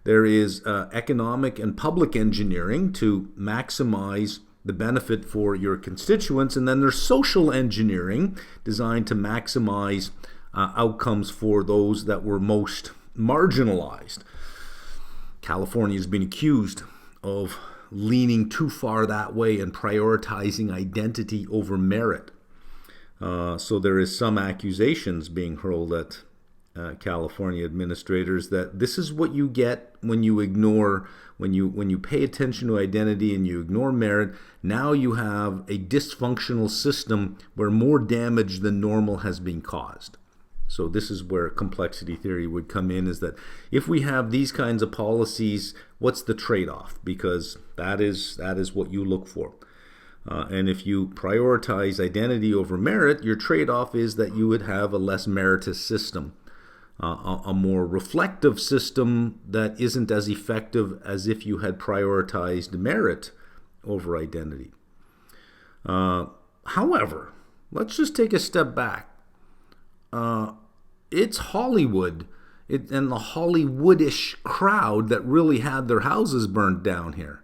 Speaker 1: There is economic and public engineering to maximize the benefit for your constituents, and then there's social engineering designed to maximize outcomes for those that were most marginalized. California has been accused of leaning too far that way and prioritizing identity over merit. So there is some accusations being hurled at California administrators that this is what you get when you ignore, when you pay attention to identity and you ignore merit. Now you have a dysfunctional system where more damage than normal has been caused. So this is where complexity theory would come in, is that if we have these kinds of policies, what's the trade-off? Because that is what you look for. And if you prioritize identity over merit, your trade-off is that you would have a less meritorious system, a more reflective system that isn't as effective as if you had prioritized merit over identity. However, let's just take a step back. It's Hollywood and the Hollywoodish crowd that really had their houses burned down here.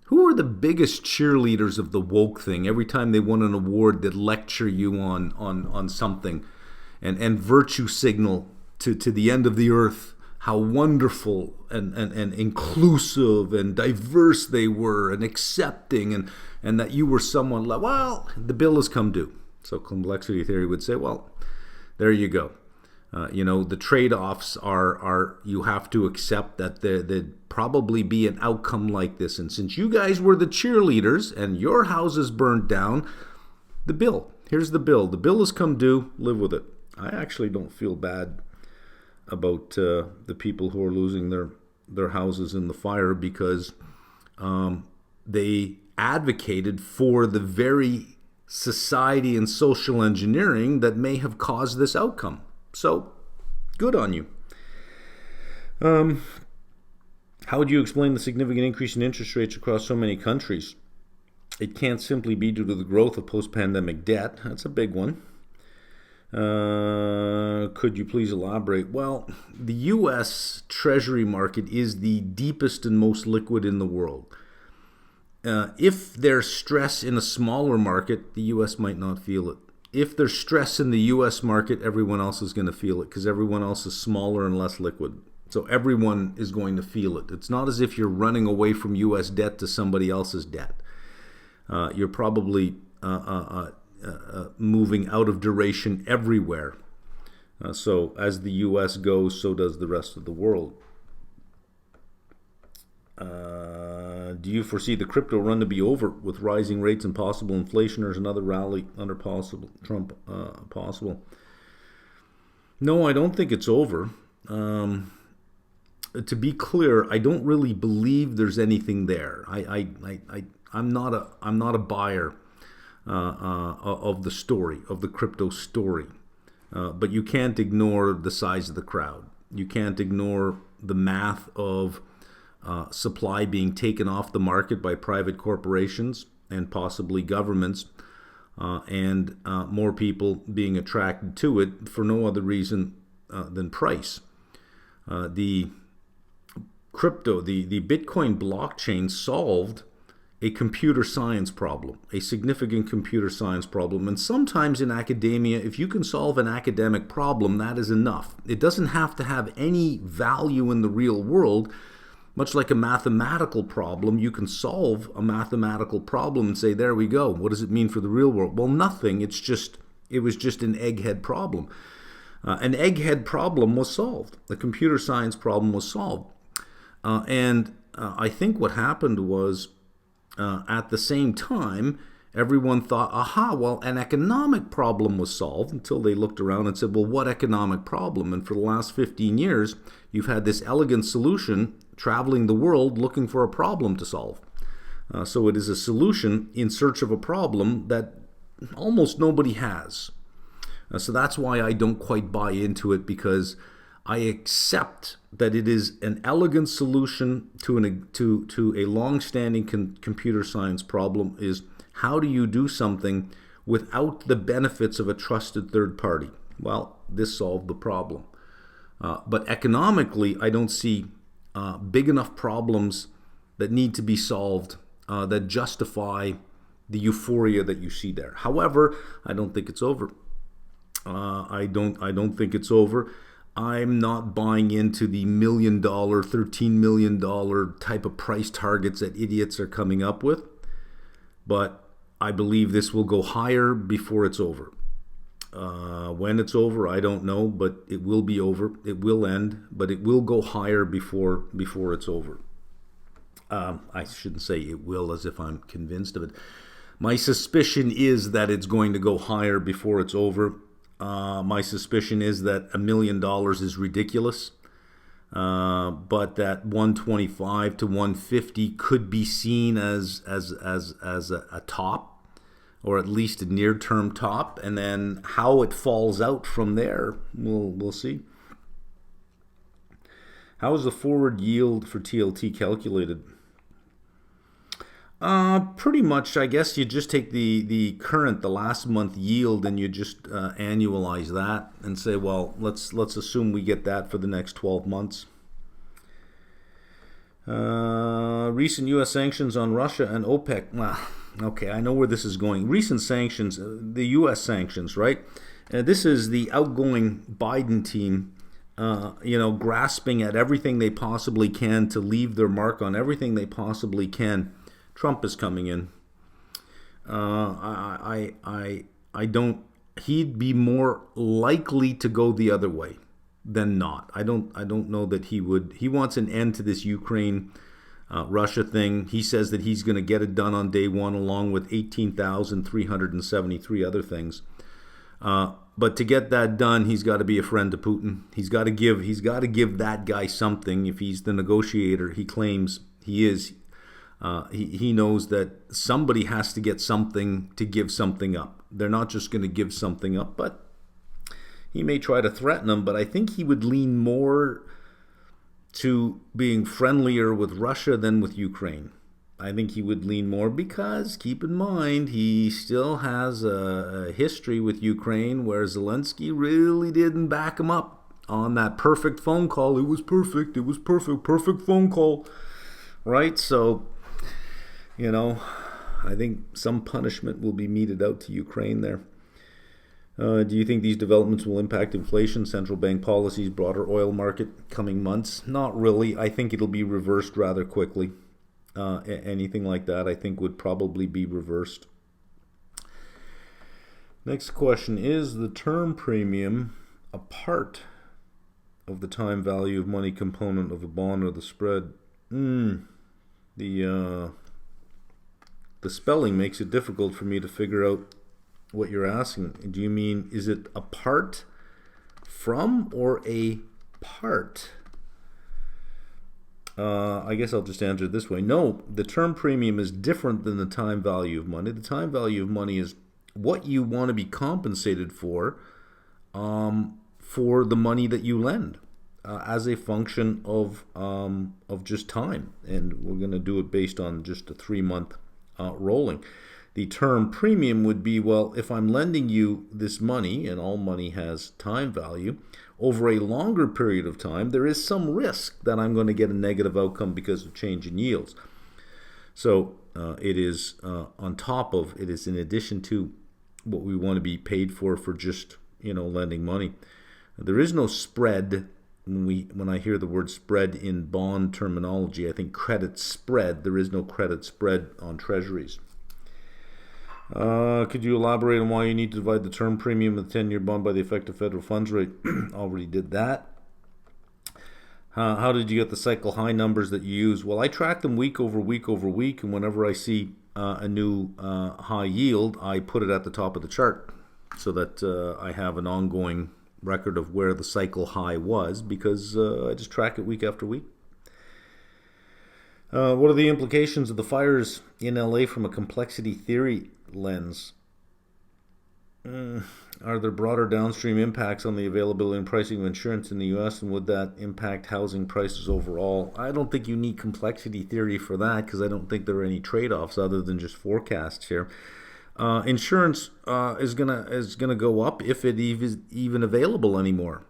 Speaker 1: Who are the biggest cheerleaders of the woke thing? Every time they won an award, they'd lecture you on something and virtue signal to the end of the earth how wonderful and inclusive and diverse they were and accepting, and that you were someone like, well, the bill has come due. So complexity theory would say, well, there you go. The trade-offs are you have to accept that there'd probably be an outcome like this. And since you guys were the cheerleaders and your houses burned down, here's the bill. The bill has come due, live with it. I actually don't feel bad about the people who are losing their their houses in the fire because they advocated for the very society and social engineering that may have caused this outcome. So, good on you. How would you explain the significant increase in interest rates across so many countries? It can't simply be due to the growth of post-pandemic debt. That's a big one. Could you please elaborate? Well, the U.S. Treasury market is the deepest and most liquid in the world. If there's stress in a smaller market, the U.S. might not feel it. If there's stress in the U.S. market, everyone else is going to feel it because everyone else is smaller and less liquid. So everyone is going to feel it. It's not as if you're running away from U.S. debt to somebody else's debt. You're probably moving out of duration everywhere. So as the U.S. goes, so does the rest of the world. Do you foresee the crypto run to be over with rising rates and possible inflation, or is another rally under possible Trump possible? No, I don't think it's over. To be clear, I don't really believe there's anything there. I'm not a buyer of the story, of the crypto story. But you can't ignore the size of the crowd. You can't ignore the math of supply being taken off the market by private corporations and possibly governments, and more people being attracted to it for no other reason than price. The Bitcoin blockchain solved a computer science problem, a significant computer science problem. And sometimes in academia, if you can solve an academic problem, that is enough. It doesn't have to have any value in the real world. Much like a mathematical problem, you can solve a mathematical problem and say, there we go. What does it mean for the real world? Well, nothing. It was just an egghead problem. An egghead problem was solved. The computer science problem was solved. And I think what happened was, at the same time, everyone thought, aha, well, an economic problem was solved, until they looked around and said, well, what economic problem? And for the last 15 years, you've had this elegant solution traveling the world looking for a problem to solve. So it is a solution in search of a problem that almost nobody has. So that's why I don't quite buy into it, because I accept that it is an elegant solution to a long-standing computer science problem. Is how do you do something without the benefits of a trusted third party? Well, this solved the problem. But economically, I don't see big enough problems that need to be solved that justify the euphoria that you see there. However, I don't think it's over. I don't think it's over. I'm not buying into the $1 million, $13 million type of price targets that idiots are coming up with. But I believe this will go higher before it's over. When it's over, I don't know, but it will be over. It will end, but it will go higher before it's over. I shouldn't say it will as if I'm convinced of it. My suspicion is that it's going to go higher before it's over. My suspicion is that $1 million is ridiculous, but that 125 to 150 could be seen as a top, or at least a near-term top, and then how it falls out from there, we'll see. How is the forward yield for TLT calculated? Pretty much, I guess you just take the current, the last month yield, and you just annualize that and say, well, let's assume we get that for the next 12 months. Recent U.S. sanctions on Russia and OPEC. Well, okay, I know where this is going. Recent sanctions, the U.S. sanctions, right? This is the outgoing Biden team, grasping at everything they possibly can to leave their mark on everything they possibly can. Trump is coming in. I don't. He'd be more likely to go the other way than not. I don't know that he would. He wants an end to this Ukraine, Russia thing. He says that he's going to get it done on day one, along with 18,373 other things. But to get that done, he's got to be a friend to Putin. He's got to give that guy something. If he's the negotiator he claims he is, he knows that somebody has to get something to give something up. They're not just going to give something up, but he may try to threaten him. But I think he would lean more to being friendlier with Russia than with Ukraine. I think he would lean more because, keep in mind, he still has a history with Ukraine where Zelensky really didn't back him up on that perfect phone call. It was perfect phone call, right? So, I think some punishment will be meted out to Ukraine there. Do you think these developments will impact inflation, central bank policies, broader oil market coming months? Not really. I think it'll be reversed rather quickly. Anything like that, I think, would probably be reversed. Next question, is the term premium a part of the time value of money component of a bond or the spread? The spelling makes it difficult for me to figure out what you're asking. Do you mean, is it a part from or a part? I guess I'll just answer it this way. No, the term premium is different than the time value of money. The time value of money is what you want to be compensated for the money that you lend as a function of just time. And we're going to do it based on just a 3-month rolling. The term premium would be, well, if I'm lending you this money, and all money has time value, over a longer period of time, there is some risk that I'm going to get a negative outcome because of change in yields. So it is on top of, it is in addition to what we want to be paid for just, lending money. There is no spread. When I hear the word spread in bond terminology, I think credit spread. There is no credit spread on treasuries. Could you elaborate on why you need to divide the term premium of the 10-year bond by the effective federal funds rate? Already did that. How did you get the cycle high numbers that you use? Well, I track them week over week over week, and whenever I see a new high yield, I put it at the top of the chart so that I have an ongoing record of where the cycle high was, because I just track it week after week. What are the implications of the fires in LA from a complexity theory lens? Are there broader downstream impacts on the availability and pricing of insurance in the U.S., and would that impact housing prices overall? I don't think you need complexity theory for that, because I don't think there are any trade-offs other than just forecasts here. Insurance is gonna go up if it is even available anymore.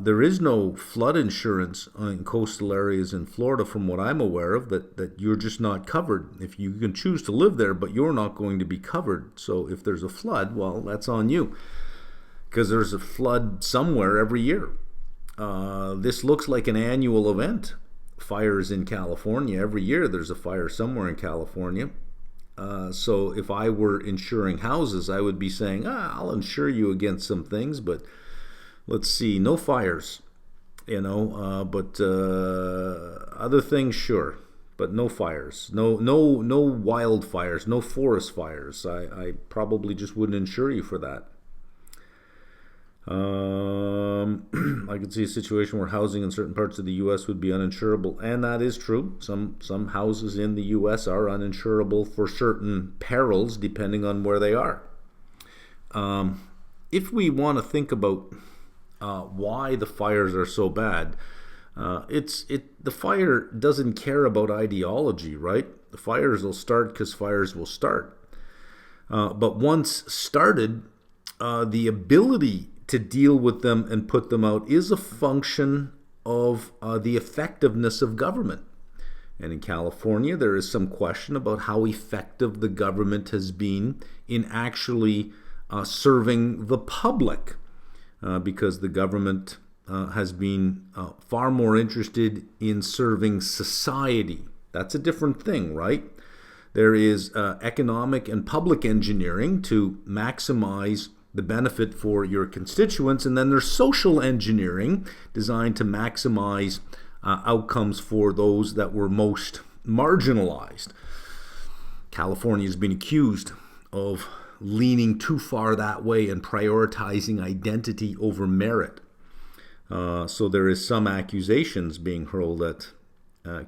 Speaker 1: There is no flood insurance in coastal areas in Florida, from what I'm aware of, that you're just not covered. If you can choose to live there, but you're not going to be covered. So if there's a flood, well, that's on you, because there's a flood somewhere every year. This looks like an annual event. Fires in California. Every year there's a fire somewhere in California. So if I were insuring houses, I would be saying, I'll insure you against some things, but let's see, no fires, but other things, sure, but no fires, no wildfires, no forest fires. I probably just wouldn't insure you for that. I could see a situation where housing in certain parts of the U.S. would be uninsurable, and that is true. Some houses in the U.S. are uninsurable for certain perils, depending on where they are. If we want to think about why the fires are so bad, the fire doesn't care about ideology, right? The fires will start because fires will start. But once started, the ability to deal with them and put them out is a function of the effectiveness of government. And in California, there is some question about how effective the government has been in actually serving the public, because the government has been far more interested in serving society. That's a different thing, right? There is economic and public engineering to maximize the benefit for your constituents, and then there's social engineering designed to maximize outcomes for those that were most marginalized. California has been accused of leaning too far that way and prioritizing identity over merit. So there is some accusations being hurled at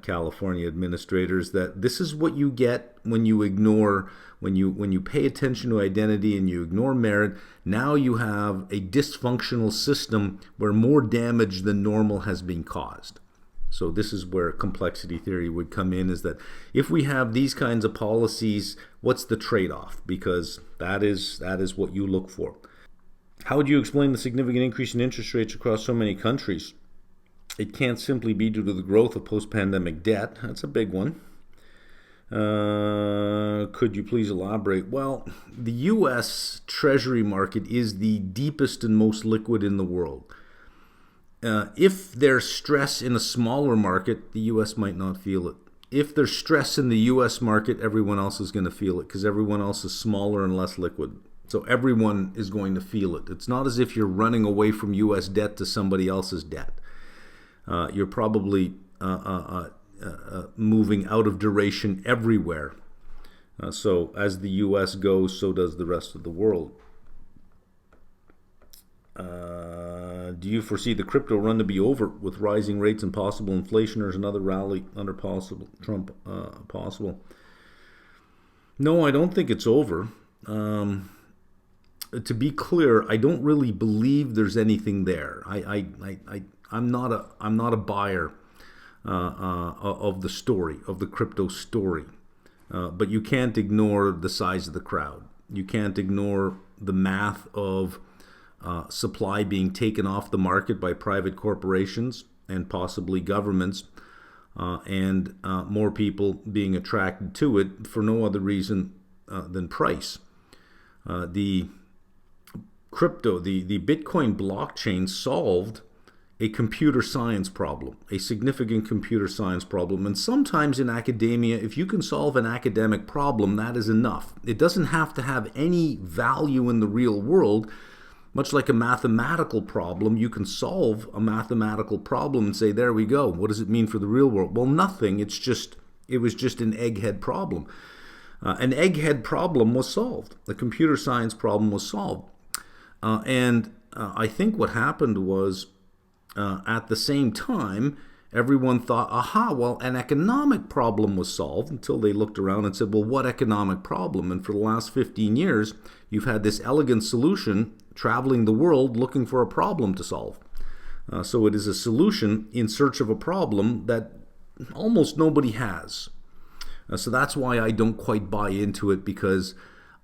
Speaker 1: California administrators that this is what you get when you ignore, when you pay attention to identity and you ignore merit. Now you have a dysfunctional system where more damage than normal has been caused. So this is where complexity theory would come in, is that if we have these kinds of policies, what's the trade-off? Because that is what you look for. How would you explain the significant increase in interest rates across so many countries? It can't simply be due to the growth of post-pandemic debt. That's a big one. Could you please elaborate? Well, the U.S. Treasury market is the deepest and most liquid in the world. If there's stress in a smaller market, the U.S. might not feel it. If there's stress in the U.S. market, everyone else is going to feel it because everyone else is smaller and less liquid. So everyone is going to feel it. It's not as if you're running away from U.S. debt to somebody else's debt. You're probably moving out of duration everywhere. So as the U.S. goes, so does the rest of the world. Do you foresee the crypto run to be over with rising rates and possible inflation, or is another rally under possible Trump possible? No, I don't think it's over. To be clear, I don't really believe there's anything there. I'm not a buyer of the story, of the crypto story. But you can't ignore the size of the crowd. You can't ignore the math of supply being taken off the market by private corporations and possibly governments, and more people being attracted to it for no other reason than price. The crypto, the Bitcoin blockchain solved a computer science problem, a significant computer science problem. And sometimes in academia, if you can solve an academic problem, that is enough. It doesn't have to have any value in the real world. Much like a mathematical problem, you can solve a mathematical problem and say, there we go. What does it mean for the real world? Well, nothing. It was just an egghead problem. An egghead problem was solved. The computer science problem was solved. And I think what happened was, at the same time, everyone thought, aha, well, an economic problem was solved, until they looked around and said, well, what economic problem? And for the last 15 years, you've had this elegant solution traveling the world looking for a problem to solve. So it is a solution in search of a problem that almost nobody has. So that's why I don't quite buy into it, because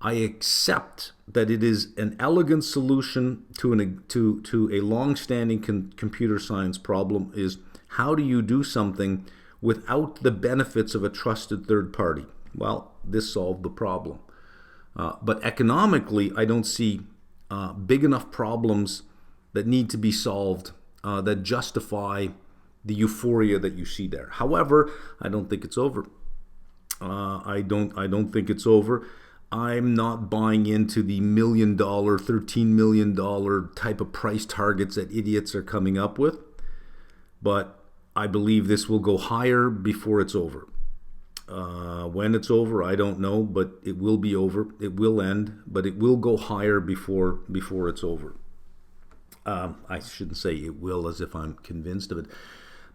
Speaker 1: I accept that it is an elegant solution to a long-standing computer science problem. Is how do you do something without the benefits of a trusted third party? Well, this solved the problem. But economically, I don't see big enough problems that need to be solved that justify the euphoria that you see there. However, I don't think it's over. I don't think it's over. I'm not buying into the $1 million, $13 million type of price targets that idiots are coming up with. But I believe this will go higher before it's over. When it's over, I don't know, but it will be over. It will end, but it will go higher before it's over. I shouldn't say it will as if I'm convinced of it.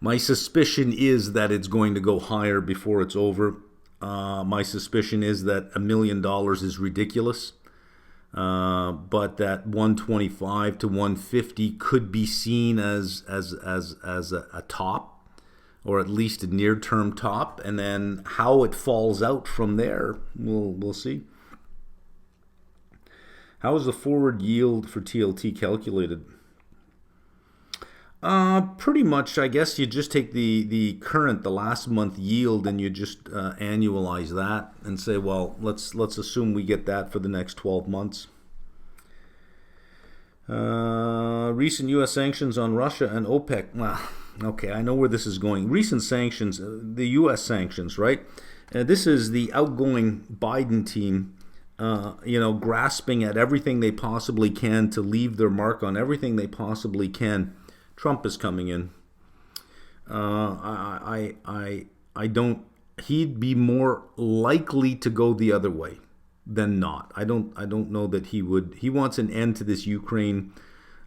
Speaker 1: My suspicion is that it's going to go higher before it's over. My suspicion is that $1 million is ridiculous, but that 125 to 150 could be seen as a top, or at least a near-term top, and then how it falls out from there, we'll see. How is the forward yield for TLT calculated? Pretty much, I guess you just take the last month yield, and you just annualize that and say, well, let's assume we get that for the next 12 months. Recent U.S. sanctions on Russia and OPEC. Well, okay, I know where this is going. Recent sanctions, the U.S. sanctions, right? This is the outgoing Biden team, grasping at everything they possibly can to leave their mark on everything they possibly can. Trump is coming in. I don't. He'd be more likely to go the other way. than not. I don't know that he would. He wants an end to this Ukraine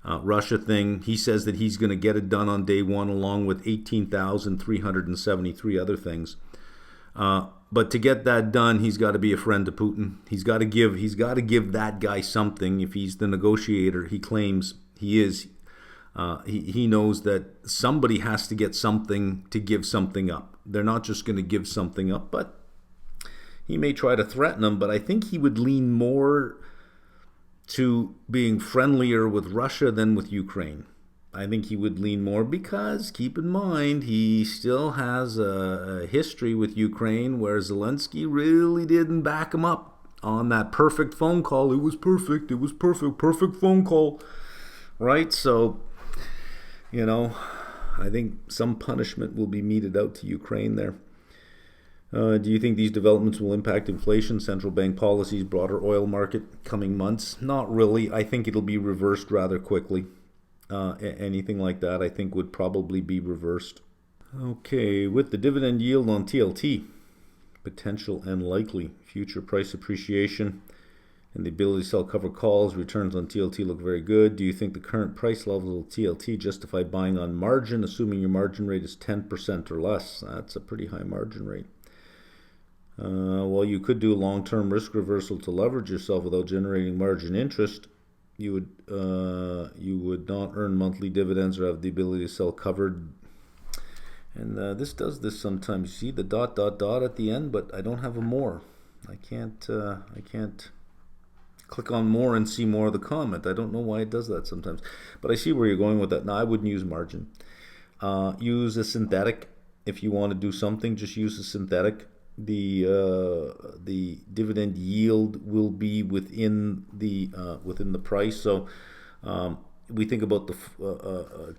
Speaker 1: Russia thing. He says that he's going to get it done on day one, along with 18,373 other things. But to get that done, he's got to be a friend to Putin. He's got to give that guy something. If he's the negotiator he claims he is, he knows that somebody has to get something to give something up. They're not just going to give something up, but he may try to threaten him. But I think he would lean more to being friendlier with Russia than with Ukraine. I think he would lean more because, keep in mind, he still has a history with Ukraine where Zelensky really didn't back him up on that perfect phone call. It was perfect phone call, right? So, I think some punishment will be meted out to Ukraine there. Do you think these developments will impact inflation, central bank policies, broader oil market coming months? Not really. I think it'll be reversed rather quickly. Anything like that, I think, would probably be reversed. Okay, with the dividend yield on TLT, potential and likely future price appreciation, and the ability to sell covered calls, returns on TLT look very good. Do you think the current price level of TLT justify buying on margin, assuming your margin rate is 10% or less? That's a pretty high margin rate. Well, you could do a long-term risk reversal to leverage yourself without generating margin interest. You would not earn monthly dividends or have the ability to sell covered. And this does this sometimes. You see the ... at the end, but I don't have a more. I can't click on more and see more of the comment. I don't know why it does that sometimes, but I see where you're going with that. Now, I wouldn't use margin. Use a synthetic if you want to do something. Just use a synthetic. The dividend yield will be within the price. So we think about the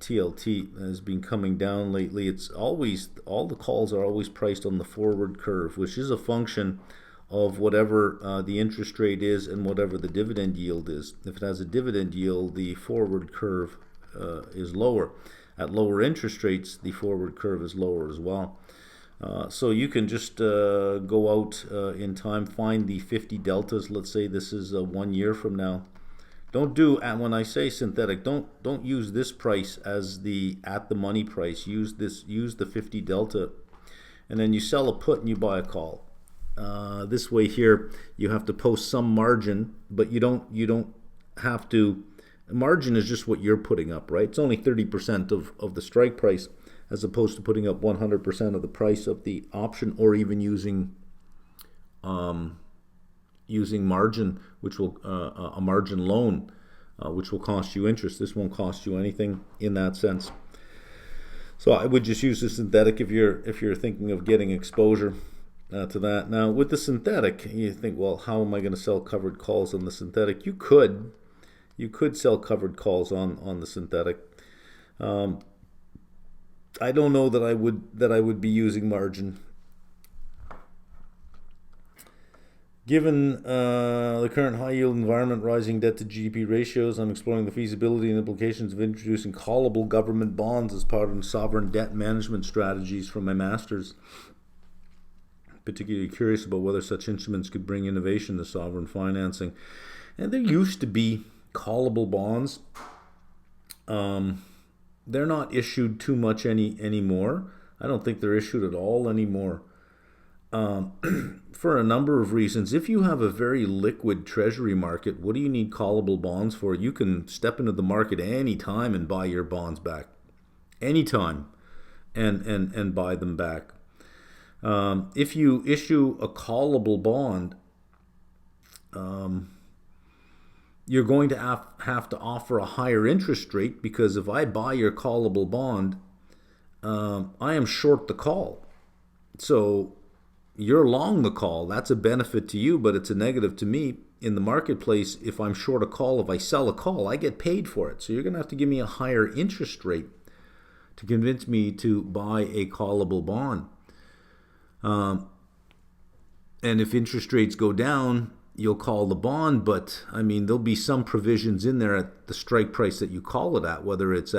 Speaker 1: TLT as being coming down lately. It's always, all the calls are always priced on the forward curve, which is a function of whatever the interest rate is and whatever the dividend yield is. If it has a dividend yield, the forward curve is lower. At lower interest rates, the forward curve is lower as well. So you can just go out in time, find the 50 deltas. Let's say this is 1 year from now. Don't do, and when I say synthetic, don't use this price as the at the money price. Use the 50 delta, and then you sell a put and you buy a call. This way here, you have to post some margin, but you don't have to. Margin is just what you're putting up, right? It's only 30% of the strike price, as opposed to putting up 100% of the price of the option, or even using margin, which will a margin loan, which will cost you interest. This won't cost you anything in that sense. So I would just use the synthetic if you're thinking of getting exposure to that. Now with the synthetic, you think, well, how am I going to sell covered calls on the synthetic? You could sell covered calls on the synthetic. I don't know that I would be using margin. Given the current high yield environment, rising debt to GDP ratios, I'm exploring the feasibility and implications of introducing callable government bonds as part of sovereign debt management strategies from my master's. Particularly curious about whether such instruments could bring innovation to sovereign financing. And there used to be callable bonds. They're not issued too much anymore. I don't think they're issued at all anymore. For a number of reasons. If you have a very liquid treasury market, what do you need callable bonds for? You can step into the market any time and buy your bonds back. Anytime. And buy them back. If you issue a callable bond, you're going to have to offer a higher interest rate, because if I buy your callable bond, I am short the call. So you're long the call. That's a benefit to you, but it's a negative to me. In the marketplace, if I'm short a call, if I sell a call, I get paid for it. So you're going to have to give me a higher interest rate to convince me to buy a callable bond. And if interest rates go down, you'll call the bond, but I mean, there'll be some provisions in there at the strike price that you call it at, whether it's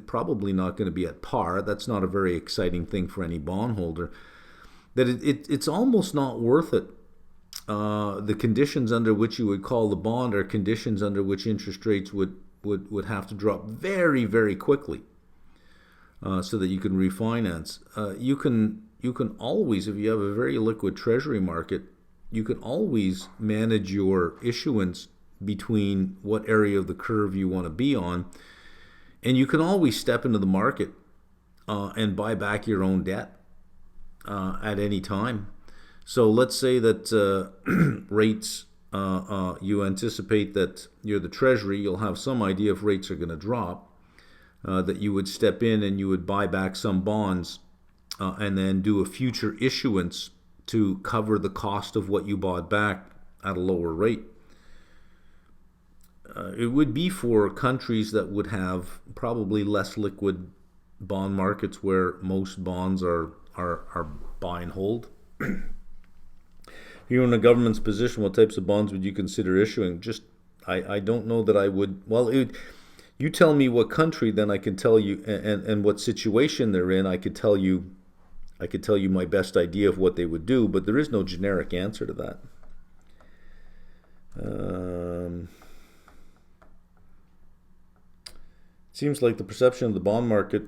Speaker 1: probably not going to be at par. That's not a very exciting thing for any bondholder. That it's almost not worth it the conditions under which you would call the bond are conditions under which interest rates would have to drop very, very quickly, so that you can refinance. You can always, if you have a very liquid treasury market, you can always manage your issuance between what area of the curve you want to be on, and you can always step into the market and buy back your own debt at any time. So let's say that rates, you anticipate that you're the treasury, you'll have some idea if rates are going to drop, that you would step in and you would buy back some bonds and then do a future issuance to cover the cost of what you bought back at a lower rate. It would be for countries that would have probably less liquid bond markets where most bonds are buy and hold. If you're in a government's position, what types of bonds would you consider issuing? I don't know that I would. Well, you tell me what country, then I can tell you, and what situation they're in. I could tell you my best idea of what they would do, but there is no generic answer to that. Seems like the perception of the bond market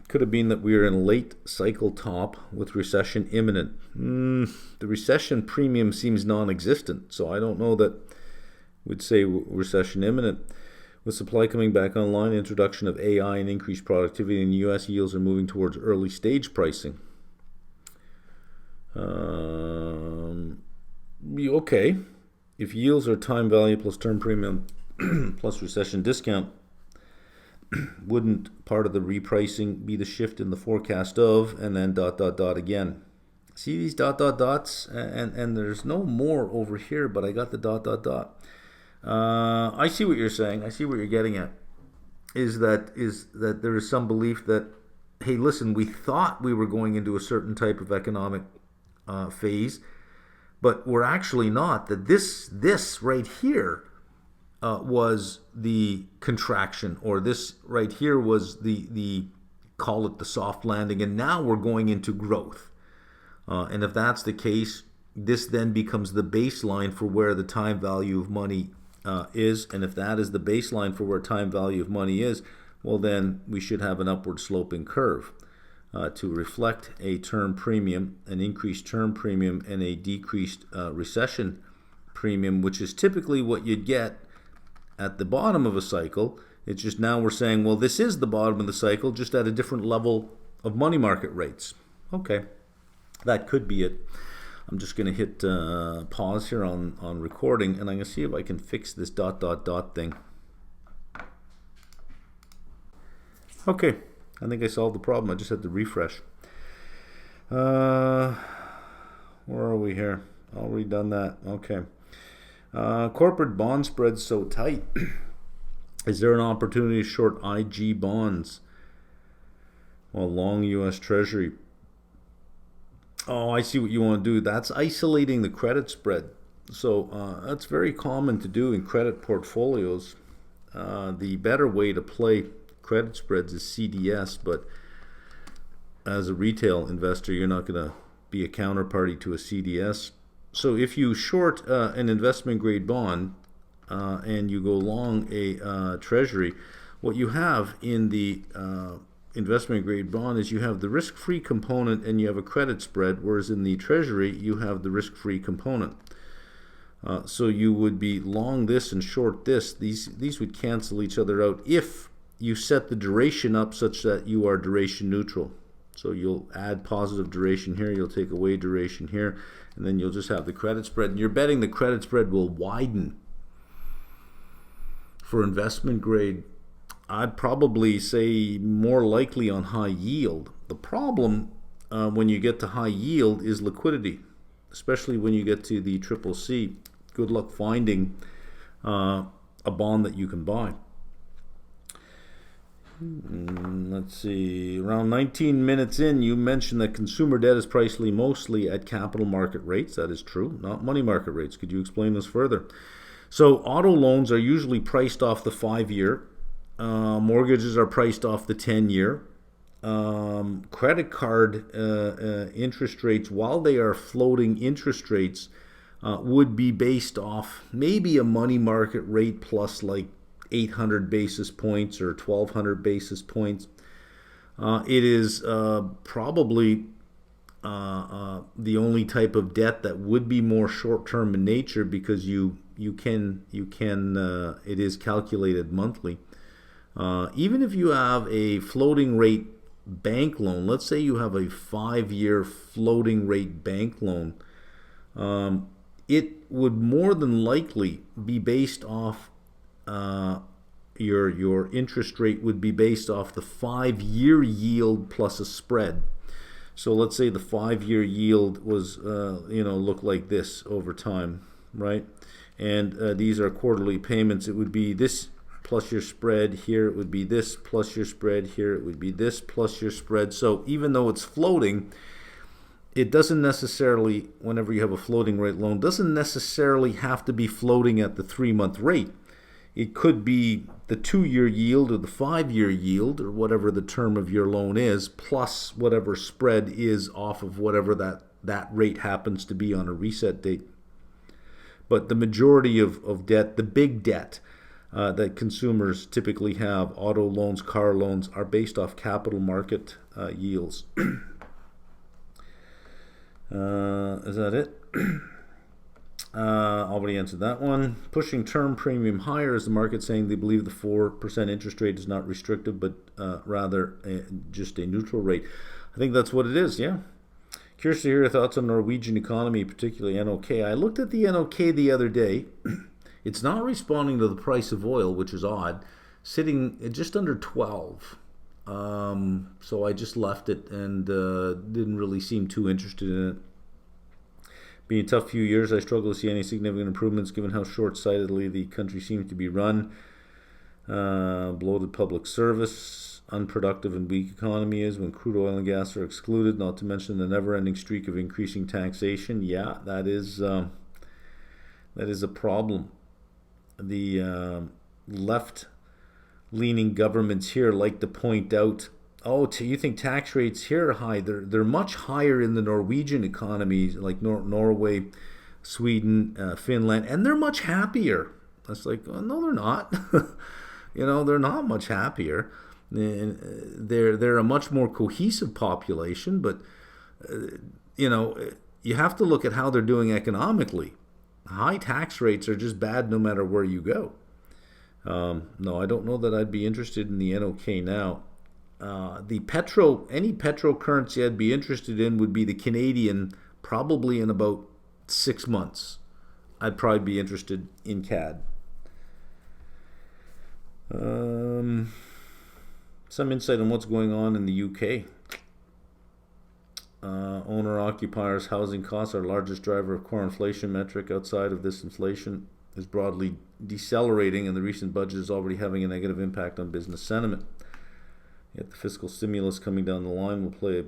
Speaker 1: could have been that we are in late cycle top with recession imminent. The recession premium seems non-existent, so I don't know that we'd say recession imminent. With supply coming back online, introduction of AI and increased productivity in the U.S., yields are moving towards early stage pricing. Okay, if yields are time value plus term premium plus recession discount, wouldn't part of the repricing be the shift in the forecast of, and then ... again? See these ... and there's no more over here, but I got the ... I see what you're saying. I see what you're getting at. Is that there is some belief that, hey, listen, we thought we were going into a certain type of economic phase, but we're actually not. That this right here was the contraction, or this right here was the call it the soft landing, and now we're going into growth. And if that's the case, this then becomes the baseline for where the time value of money is. And if that is the baseline for where time value of money is, well, then we should have an upward sloping curve to reflect a term premium, an increased term premium, and a decreased recession premium, which is typically what you'd get at the bottom of a cycle. It's just now we're saying, well, this is the bottom of the cycle, just at a different level of money market rates. Okay, that could be it. I'm just going to hit pause here on recording, and I'm going to see if I can fix this ... thing. Okay, I think I solved the problem. I just had to refresh. Where are we here? Already done that. Okay. Corporate bond spreads so tight. Is there an opportunity to short IG bonds? Well, long U.S. Treasury. Oh, I see what you want to do. That's isolating the credit spread. So that's very common to do in credit portfolios. The better way to play credit spreads is CDS, but as a retail investor, you're not going to be a counterparty to a CDS. So if you short an investment grade bond and you go long a treasury, what you have in the investment grade bond is you have the risk-free component and you have a credit spread, whereas in the treasury you have the risk-free component. So you would be long this and short this. These would cancel each other out if you set the duration up such that you are duration neutral. So you'll add positive duration here, you'll take away duration here, and then you'll just have the credit spread. And you're betting the credit spread will widen. For investment grade, I'd probably say more likely on high yield. The problem when you get to high yield is liquidity, especially when you get to the triple C. Good luck finding a bond that you can buy. Let's see, around 19 minutes in, you mentioned that consumer debt is priced mostly at capital market rates. That is true, not money market rates. Could you explain this further? So auto loans are usually priced off the 5-year. Mortgages are priced off the 10-year. Credit card interest rates, while they are floating interest rates, would be based off maybe a money market rate plus like 800 basis points or 1200 basis points. It is probably the only type of debt that would be more short-term in nature, because it is calculated monthly. Even if you have a floating rate bank loan, let's say you have a 5-year floating rate bank loan, it would more than likely be based off your interest rate would be based off the 5-year yield plus a spread. So let's say the 5-year yield was look like this over time, right? And these are quarterly payments. It would be this plus your spread. Here it would be this plus your spread. Here it would be this plus your spread. So even though it's floating, it doesn't necessarily, whenever you have a floating rate loan, doesn't necessarily have to be floating at the 3-month rate. It could be the 2-year yield or the 5-year yield or whatever the term of your loan is, plus whatever spread is off of whatever that rate happens to be on a reset date. But the majority of debt, the big debt that consumers typically have, auto loans, car loans, are based off capital market yields. Is that it? Already answered that one. Pushing term premium higher, is the market saying they believe the 4% interest rate is not restrictive, but rather just a neutral rate? I think that's what it is, yeah. Curious to hear your thoughts on Norwegian economy, particularly NOK. I looked at the NOK the other day. It's not responding to the price of oil, which is odd, sitting at just under 12. So I just left it and didn't really seem too interested in it. Being a tough few years, I struggle to see any significant improvements given how short-sightedly the country seems to be run. Bloated public service, unproductive and weak economy is when crude oil and gas are excluded, not to mention the never-ending streak of increasing taxation. Yeah, that is a problem. The left-leaning governments here like to point out, you think tax rates here are high? They're much higher in the Norwegian economies, like Norway, Sweden, Finland, and they're much happier. That's like, no, they're not. They're not much happier. They're a much more cohesive population, but you have to look at how they're doing economically. High tax rates are just bad no matter where you go. No, I don't know that I'd be interested in the NOK now. Any petro currency I'd be interested in would be the Canadian, probably in about 6 months. I'd probably be interested in CAD. Some insight on what's going on in the UK. Owner-occupiers' housing costs, our largest driver of core inflation metric outside of this inflation, is broadly decelerating, and the recent budget is already having a negative impact on business sentiment. Yet the fiscal stimulus coming down the line will play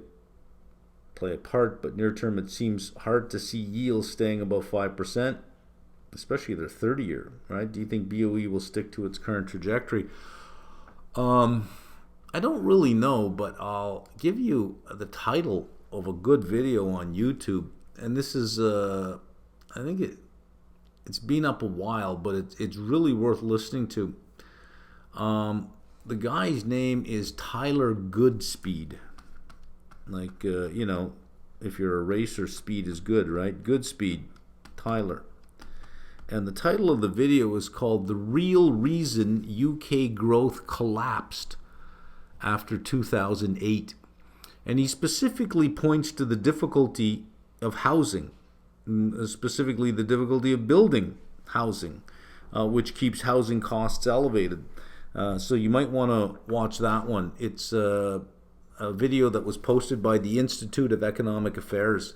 Speaker 1: a part, but near term it seems hard to see yields staying above 5%, especially their 30-year, right? Do you think BOE will stick to its current trajectory? I don't really know, but I'll give you the title of a good video on YouTube, and this is I think it's been up a while, but it's really worth listening to. The guy's name is Tyler Goodspeed. Like, if you're a racer, speed is good, right? Goodspeed, Tyler. And the title of the video is called "The Real Reason UK Growth Collapsed After 2008." And he specifically points to the difficulty of housing, specifically the difficulty of building housing, which keeps housing costs elevated. So you might want to watch that one. It's a video that was posted by the Institute of Economic Affairs.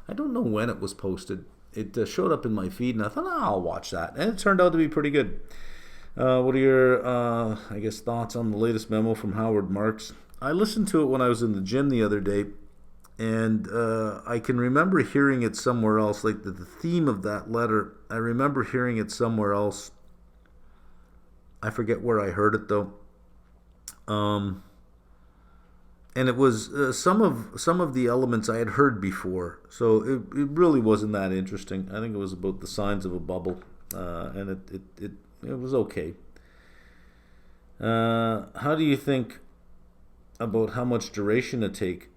Speaker 1: I don't know when it was posted. It showed up in my feed, and I thought, I'll watch that. And it turned out to be pretty good. What are your, thoughts on the latest memo from Howard Marks? I listened to it when I was in the gym the other day, and I can remember hearing it somewhere else, like the theme of that letter. I remember hearing it somewhere else. I forget where I heard it, though. and it was some of the elements I had heard before, so it really wasn't that interesting. I think it was about the signs of a bubble, and it was okay. How do you think about how much duration to take?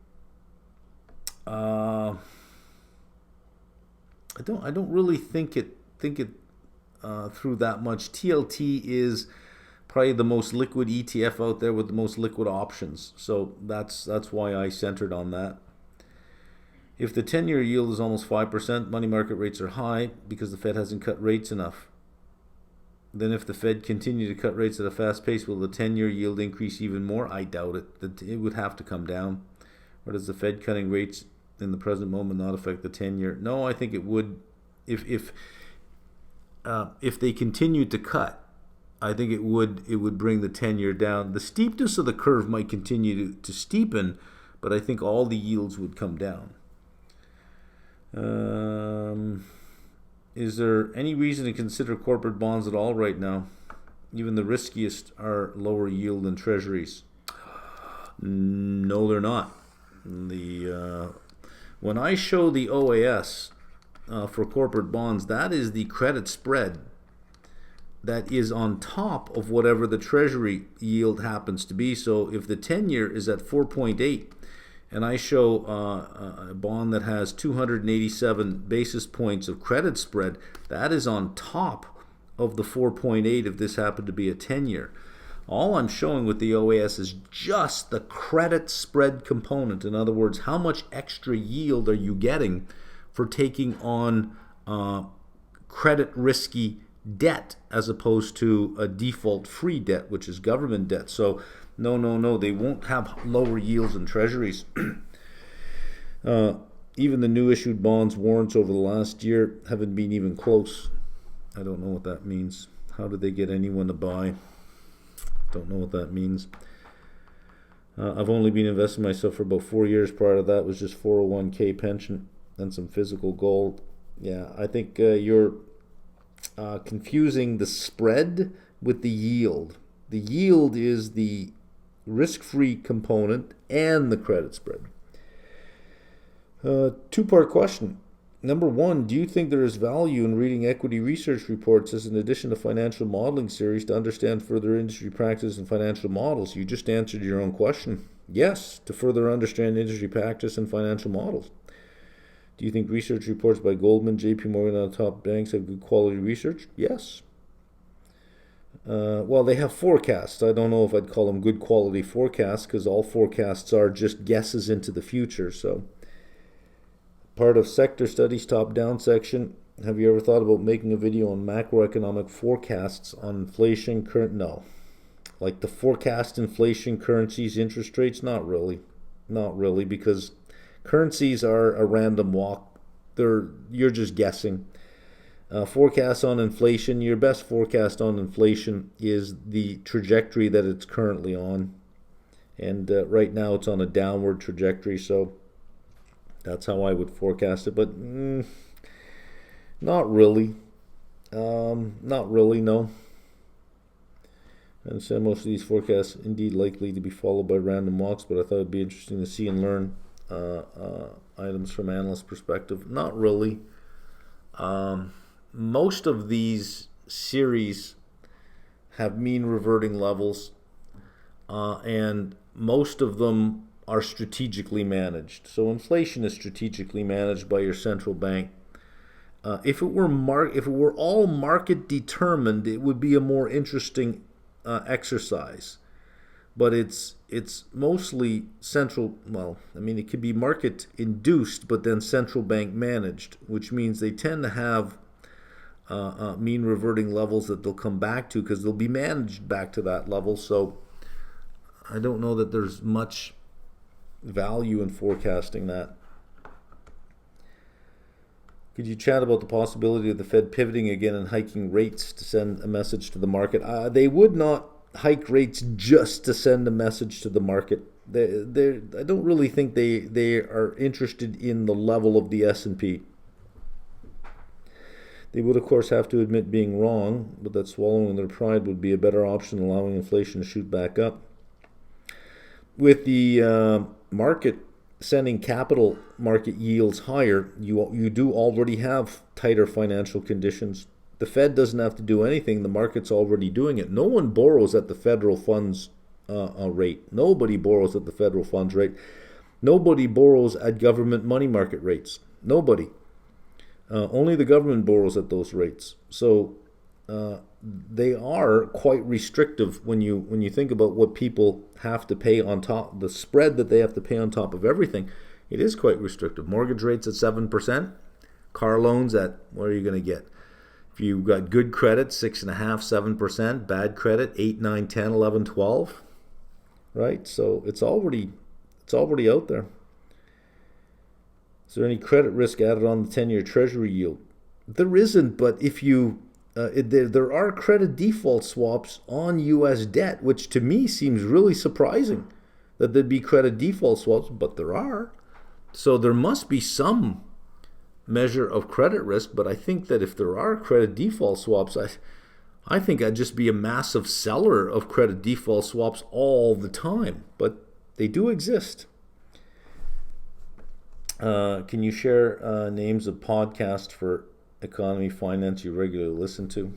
Speaker 1: Uh, I don't really think it through that much. TLT is probably the most liquid ETF out there with the most liquid options, so that's why I centered on that. If the 10-year yield is almost 5%, money market rates are high because the Fed hasn't cut rates enough. Then if the Fed continue to cut rates at a fast pace, will the 10-year yield increase even more? I doubt it. It would have to come down. Or does the Fed cutting rates in the present moment not affect the 10-year? No, I think it would. If they continued to cut, I think it would bring the 10-year down. The steepness of the curve might continue to steepen, but I think all the yields would come down. Is there any reason to consider corporate bonds at all right now? Even the riskiest are lower yield than treasuries. No, they're not. When I show the OAS for corporate bonds, that is the credit spread that is on top of whatever the treasury yield happens to be. So if the 10-year is at 4.8 and I show a bond that has 287 basis points of credit spread, that is on top of the 4.8 if this happened to be a 10-year. All I'm showing with the OAS is just the credit spread component. In other words, how much extra yield are you getting for taking on credit risky debt as opposed to a default free debt, which is government debt. So no, they won't have lower yields than treasuries. Even the new issued bonds warrants over the last year haven't been even close. I don't know what that means. How did they get anyone to buy? Don't know what that means. I've only been investing myself for about 4 years. Prior to that was just 401k pension and some physical gold. Yeah, I think you're confusing the spread with the yield. The yield is the risk-free component and the credit spread. Two-part question. Number one, do you think there is value in reading equity research reports as an addition to financial modeling series to understand further industry practice and financial models? You just answered your own question. Yes, to further understand industry practice and financial models. Do you think research reports by Goldman, JP Morgan, and other top banks have good quality research? Yes. Well, they have forecasts. I don't know if I'd call them good quality forecasts because all forecasts are just guesses into the future. So, part of sector studies top-down section. Have you ever thought about making a video on macroeconomic forecasts on inflation? No. Like the forecast inflation, currencies, interest rates? Not really, because currencies are a random walk. You're just guessing. Forecast on inflation, your best forecast on inflation is the trajectory that it's currently on. And right now it's on a downward trajectory, so that's how I would forecast it. But not really. No. And so most of these forecasts indeed likely to be followed by random walks, but I thought it'd be interesting to see and learn items from analyst perspective. Not really. Most of these series have mean reverting levels, and most of them are strategically managed. So inflation is strategically managed by your central bank. If it were all market determined, it would be a more interesting exercise. But it's mostly central. Well, I mean, it could be market induced, but then central bank managed, which means they tend to have mean reverting levels that they'll come back to because they'll be managed back to that level. So I don't know that there's much value in forecasting that. Could you chat about the possibility of the Fed pivoting again and hiking rates to send a message to the market? They would not hike rates just to send a message to the market. I don't really think they are interested in the level of the S&P. They would, of course, have to admit being wrong, but that swallowing their pride would be a better option, allowing inflation to shoot back up. with the market sending capital market yields higher, you do already have tighter financial conditions. The Fed doesn't have to do anything. The market's already doing it. No one borrows at the federal funds rate. Nobody borrows at the federal funds rate. Nobody borrows at government money market rates. Nobody. Only the government borrows at those rates. So they are quite restrictive when you think about what people have to pay on top, the spread that they have to pay on top of everything. It is quite restrictive. Mortgage rates at 7%, car loans at, what are you going to get? If you've got good credit, 6.5%, 7%, bad credit, 8, 9, 10, 11, 12, right? So it's already out there. Is there any credit risk added on the 10-year Treasury yield? There isn't, but if you there are credit default swaps on U.S. debt, which to me seems really surprising that there'd be credit default swaps, but there are. So there must be some measure of credit risk, but I think that if there are credit default swaps, I think I'd just be a massive seller of credit default swaps all the time, but they do exist. Can you share names of podcasts for economy, finance you regularly listen to?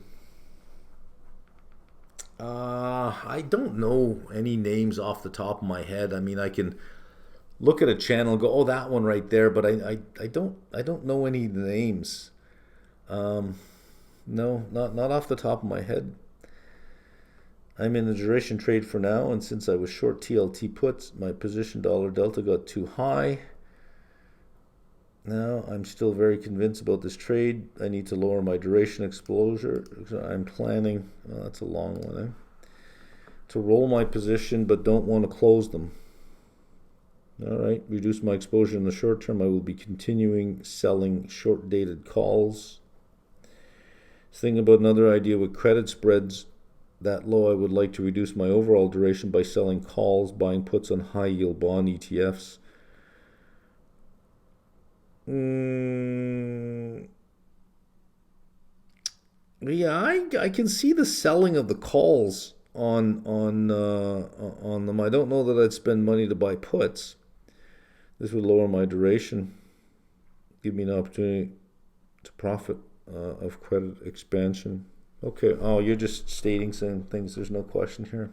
Speaker 1: I don't know any names off the top of my head. I mean, I can look at a channel and go, oh, that one right there, but I don't know any names. No, not off the top of my head. I'm in the duration trade for now, and since I was short TLT puts, my position dollar delta got too high. Now I'm still very convinced about this trade. I need to lower my duration exposure. I'm planning, well, that's a long one, to roll my position, but don't want to close them. All right, reduce my exposure in the short term. I will be continuing selling short-dated calls. Thinking about another idea with credit spreads that low. I would like to reduce my overall duration by selling calls, buying puts on high-yield bond ETFs. Yeah, I can see the selling of the calls on them. I don't know that I'd spend money to buy puts. This would lower my duration, give me an opportunity to profit of credit expansion. Okay. Oh, you're just stating some things. There's no question here.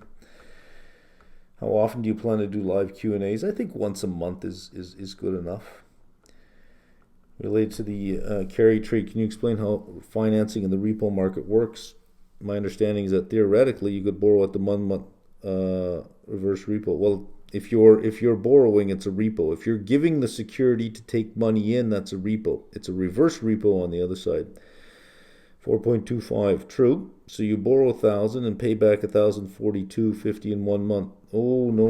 Speaker 1: How often do you plan to do live Q&As? I think once a month is good enough. Related to the carry trade, can you explain how financing in the repo market works? My understanding is that theoretically you could borrow at the 1 month reverse repo. Well, if you're borrowing, it's a repo. If you're giving the security to take money in, that's a repo. It's a reverse repo on the other side. 4.25, true. So you borrow 1,000 and pay back 1,042.50 in 1 month. Oh, no.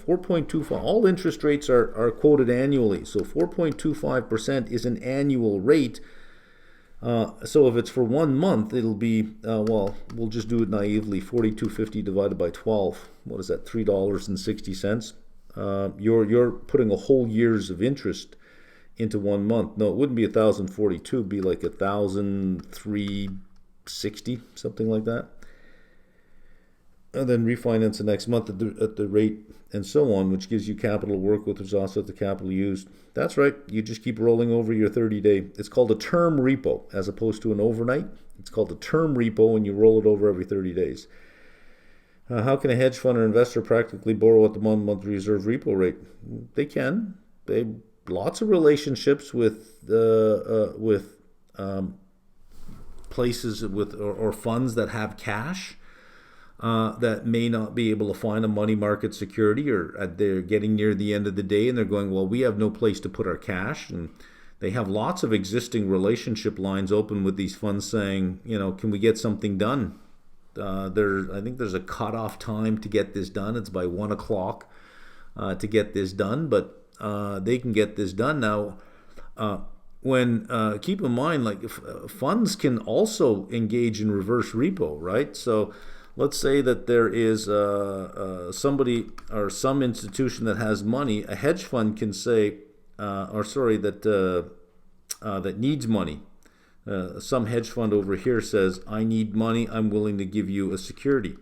Speaker 1: 4.25. All interest rates are quoted annually. So 4.25% is an annual rate. So if it's for 1 month, it'll be, well, we'll just do it naively. 42.50 divided by 12. What is that? $3.60. You're putting a whole year's of interest into 1 month. No, it wouldn't be 1,042. It'd be like 1,360, something like that. And then refinance the next month at the rate and so on, which gives you capital to work with, which offsets the capital used. That's right. You just keep rolling over your 30-day. It's called a term repo as opposed to an overnight. It's called a term repo, and you roll it over every 30 days. How can a hedge fund or investor practically borrow at the 1 month reserve repo rate? They can. They lots of relationships with places with or funds that have cash. That may not be able to find a money market security, or they're getting near the end of the day and they're going, well, we have no place to put our cash. And they have lots of existing relationship lines open with these funds saying, can we get something done? I think there's a cutoff time to get this done. It's by 1 o'clock to get this done, but they can get this done. Now, keep in mind, like funds can also engage in reverse repo, right? So let's say that there is somebody or some institution that has money. A hedge fund can say, that needs money. Some hedge fund over here says, I need money. I'm willing to give you a security.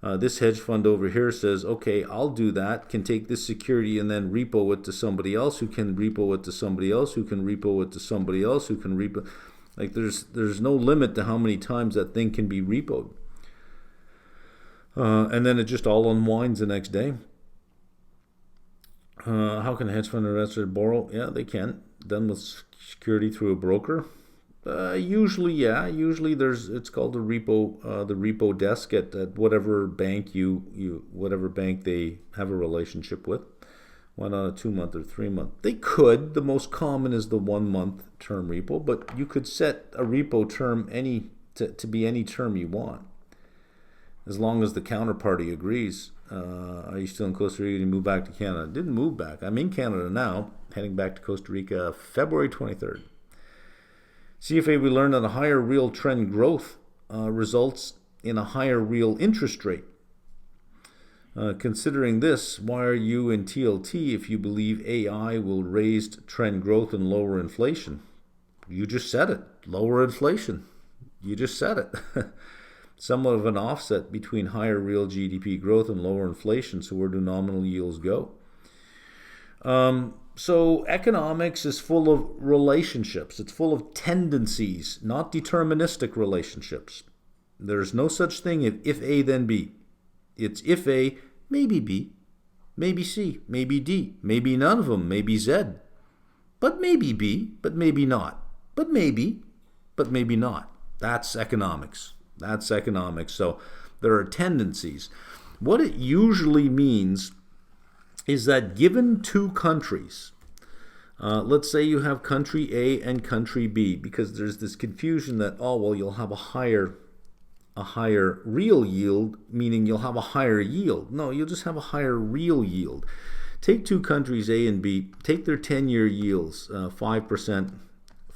Speaker 1: This hedge fund over here says, okay, I'll do that, can take this security and then repo it to somebody else who can repo it to somebody else who can repo it to somebody else who can repo. Like there's no limit to how many times that thing can be repoed. And then it just all unwinds the next day. How can a hedge fund investor borrow? Yeah, they can. Done with security through a broker. Usually, yeah. Usually, it's called the repo desk at whatever bank whatever bank they have a relationship with. Why not a 2-month or 3-month? They could. The most common is the 1-month term repo, but you could set a repo term to be any term you want, as long as the counterparty agrees. Are you still in Costa Rica? Did you move back to Canada? Didn't move back. I'm in Canada now, heading back to Costa Rica February 23rd. CFA, we learned that a higher real trend growth results in a higher real interest rate. Considering this, why are you in TLT if you believe AI will raise trend growth and lower inflation? You just said it. Lower inflation. You just said it. Somewhat of an offset between higher real GDP growth and lower inflation. So where do nominal yields go? So economics is full of relationships. It's full of tendencies, not deterministic relationships. There's no such thing as if A, then B. It's if A, maybe B, maybe C, maybe D, maybe none of them, maybe Z. But maybe B, but maybe not. But maybe not. That's economics. That's economics. So there are tendencies. What it usually means is that given two countries, let's say you have country A and country B, because there's this confusion that, oh, well, you'll have a higher real yield, meaning you'll have a higher yield. No, you'll just have a higher real yield. Take two countries, A and B, take their 10-year yields, 5%,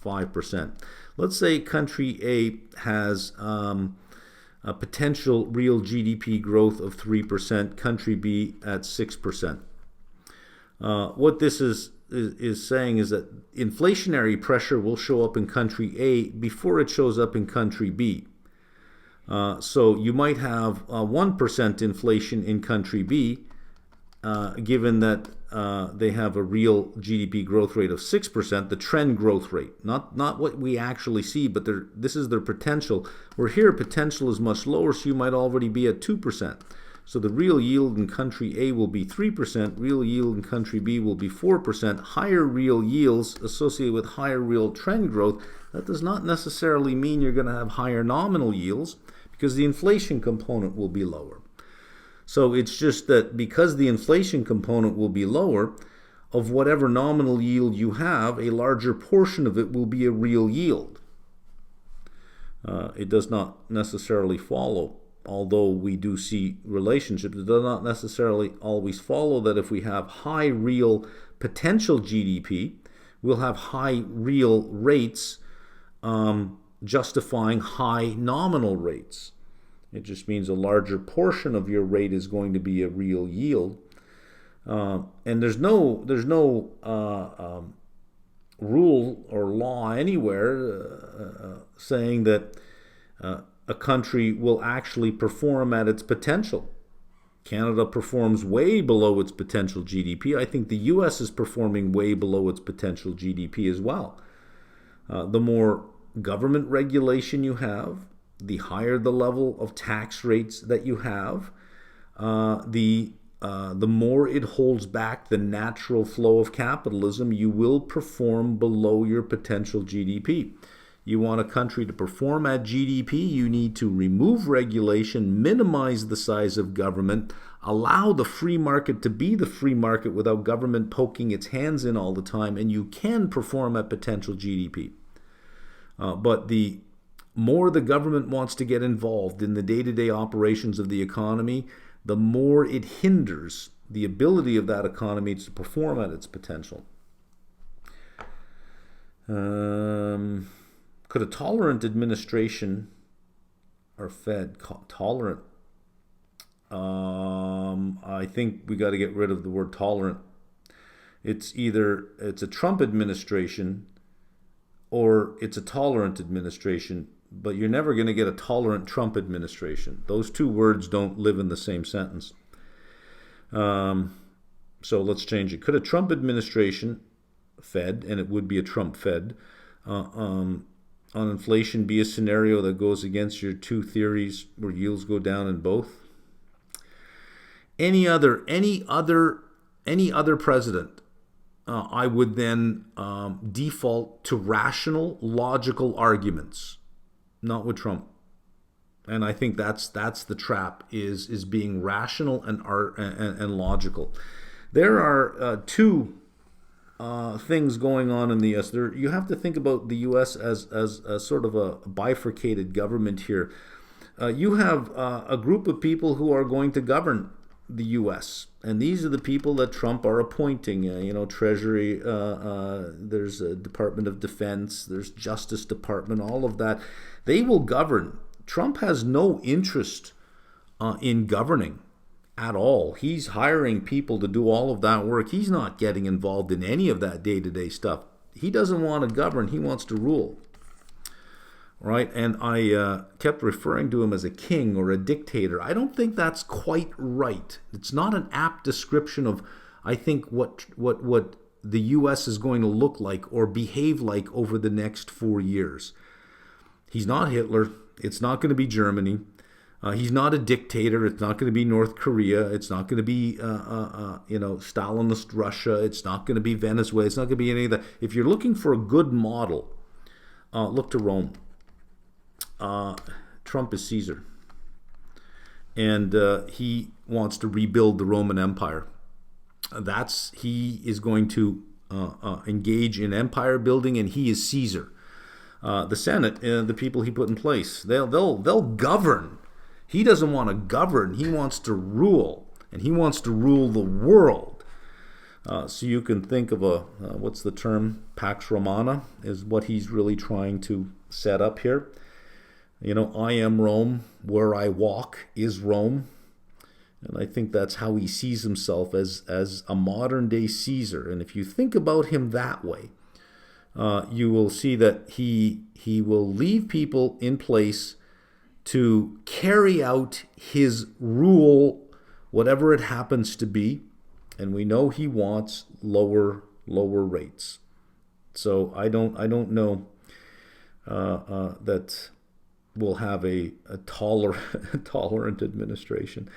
Speaker 1: 5%. Let's say country A has a potential real GDP growth of 3%, country B at 6%. What this is saying is that inflationary pressure will show up in country A before it shows up in country B. So you might have 1% inflation in country B, given that they have a real GDP growth rate of 6%, the trend growth rate, not what we actually see, but this is their potential. Where here potential is much lower, so you might already be at 2%. So the real yield in country A will be 3%, real yield in country B will be 4%. Higher real yields associated with higher real trend growth. That does not necessarily mean you're going to have higher nominal yields, because the inflation component will be lower. So it's just that because the inflation component will be lower, of whatever nominal yield you have, a larger portion of it will be a real yield. It does not necessarily follow, although we do see relationships, it does not necessarily always follow that if we have high real potential GDP, we'll have high real rates justifying high nominal rates. It just means a larger portion of your rate is going to be a real yield. And there's no rule or law anywhere saying that a country will actually perform at its potential. Canada performs way below its potential GDP. I think the US is performing way below its potential GDP as well. The more government regulation you have, the higher the level of tax rates that you have, the more it holds back the natural flow of capitalism, you will perform below your potential GDP. You want a country to perform at GDP, you need to remove regulation, minimize the size of government, allow the free market to be the free market without government poking its hands in all the time, and you can perform at potential GDP. But the more the government wants to get involved in the day-to-day operations of the economy, the more it hinders the ability of that economy to perform at its potential. Could a tolerant administration or Fed tolerant? I think we got to get rid of the word tolerant. It's either it's a Trump administration or it's a tolerant administration. but you're never going to get a tolerant Trump administration. Those two words don't live in the same sentence. So let's change it. Could a Trump administration Fed, and it would be a Trump Fed, on inflation be a scenario that goes against your two theories where yields go down in both? Any other president, I would then default to rational, logical arguments. Not with Trump. And I think that's the trap, is being rational and logical. There are two things going on in the U.S. You have to think about the U.S. as sort of a bifurcated government here. You have a group of people who are going to govern the U.S., and these are the people that Trump are appointing. Treasury, there's a Department of Defense, there's Justice Department, all of that. They will govern. Trump has no interest in governing at all. He's hiring people to do all of that work. He's not getting involved in any of that day-to-day stuff. He doesn't want to govern. He wants to rule. Right? And I kept referring to him as a king or a dictator. I don't think that's quite right. It's not an apt description of, I think, what the U.S. is going to look like or behave like over the next 4 years. He's not Hitler. It's not going to be Germany. He's not a dictator. It's not going to be North Korea. It's not going to be, Stalinist Russia. It's not going to be Venezuela. It's not going to be any of that. If you're looking for a good model, look to Rome. Trump is Caesar. And he wants to rebuild the Roman Empire. He is going to engage in empire building, and he is Caesar. The Senate, the people he put in place, they'll govern. He doesn't want to govern. He wants to rule, and he wants to rule the world. So you can think of what's the term? Pax Romana is what he's really trying to set up here. I am Rome. Where I walk is Rome. And I think that's how he sees himself, as a modern day Caesar. And if you think about him that way, you will see that he will leave people in place to carry out his rule, whatever it happens to be. And we know he wants lower rates. So I don't know that we'll have a tolerant administration.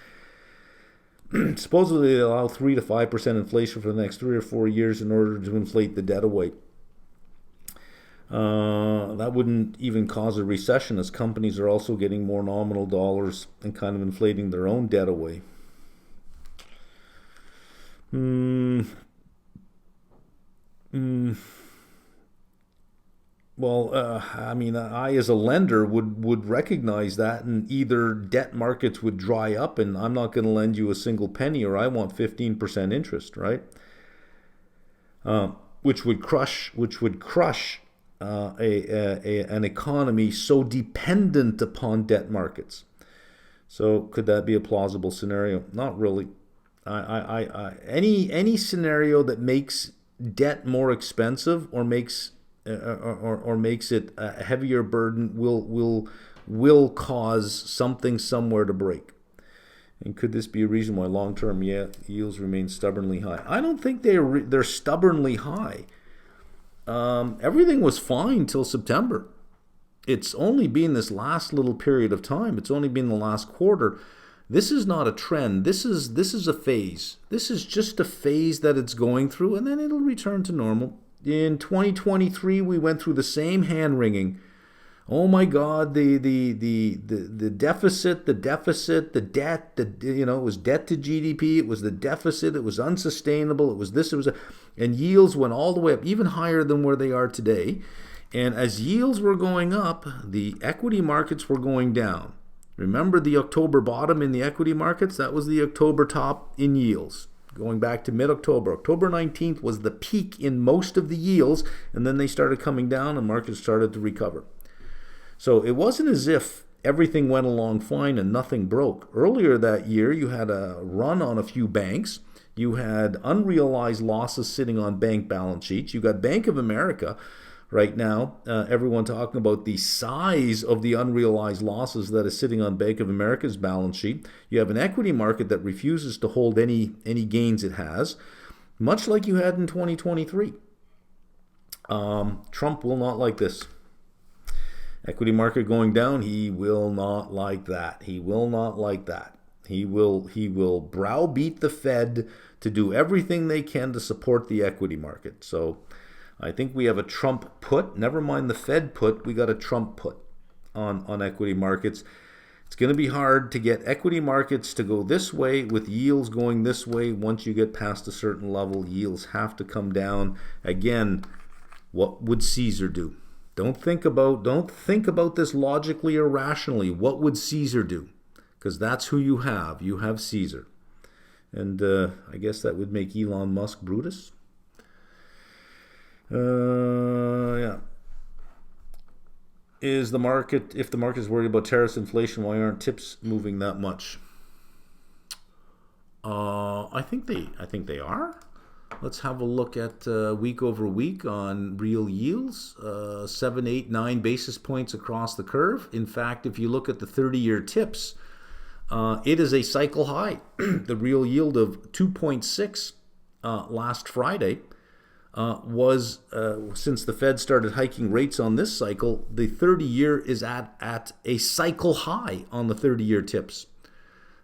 Speaker 1: Supposedly they allow 3 to 5% inflation for the next 3 or 4 years in order to inflate the debt away. That wouldn't even cause a recession, as companies are also getting more nominal dollars and kind of inflating their own debt away. Well, I as a lender would recognize that, and either debt markets would dry up and I'm not going to lend you a single penny, or I want 15% interest, right? Which would crush an economy so dependent upon debt markets. So could that be a plausible scenario? Not really. Any scenario that makes debt more expensive or makes it a heavier burden will cause something somewhere to break. And could this be a reason why long-term yields remain stubbornly high? I don't think they're stubbornly high. Everything was fine till September. It's only been this last little period of time. It's only been the last quarter. This is not a trend. This is a phase. This is just a phase that it's going through, and then it'll return to normal. In 2023, we went through the same hand-wringing. Oh my God, the deficit, the debt, it was debt to GDP, it was the deficit, it was unsustainable, it was this, and yields went all the way up, even higher than where they are today. And as yields were going up, the equity markets were going down. Remember the October bottom in the equity markets? That was the October top in yields. Going back to mid-October. October 19th was the peak in most of the yields, and then they started coming down and markets started to recover. So it wasn't as if everything went along fine and nothing broke. Earlier that year, you had a run on a few banks. You had unrealized losses sitting on bank balance sheets. You got Bank of America right now. Everyone talking about the size of the unrealized losses that is sitting on Bank of America's balance sheet. You have an equity market that refuses to hold any gains it has, much like you had in 2023. Trump will not like this. Equity market going down, he will not like that. He will not like that. He will browbeat the Fed to do everything they can to support the equity market. So I think we have a Trump put. Never mind the Fed put. We got a Trump put on equity markets. It's going to be hard to get equity markets to go this way with yields going this way. Once you get past a certain level, yields have to come down. Again, what would Caesar do? Don't think about this logically or rationally. What would Caesar do? Because that's who you have. You have Caesar. And I guess that would make Elon Musk Brutus. Yeah. If the market is worried about tariffs, inflation, why aren't tips moving that much? I think they are. Let's have a look at week over week on real yields. 7, 8, 9 basis points across the curve. In fact, if you look at the 30-year tips, it is a cycle high. The real yield of 2.6 last Friday was, since the Fed started hiking rates on this cycle, the 30-year is at a cycle high on the 30-year tips.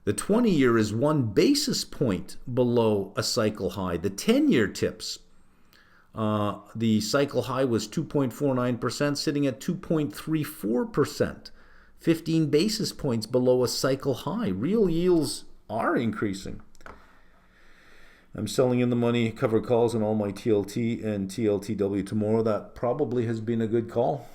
Speaker 1: The 20-year is 1 basis point below a cycle high. The 10-year tips, the cycle high was 2.49%, sitting at 2.34%. 15 basis points below a cycle high. Real yields are increasing. I'm selling in the money, covered calls on all my TLT and TLTW tomorrow. That probably has been a good call.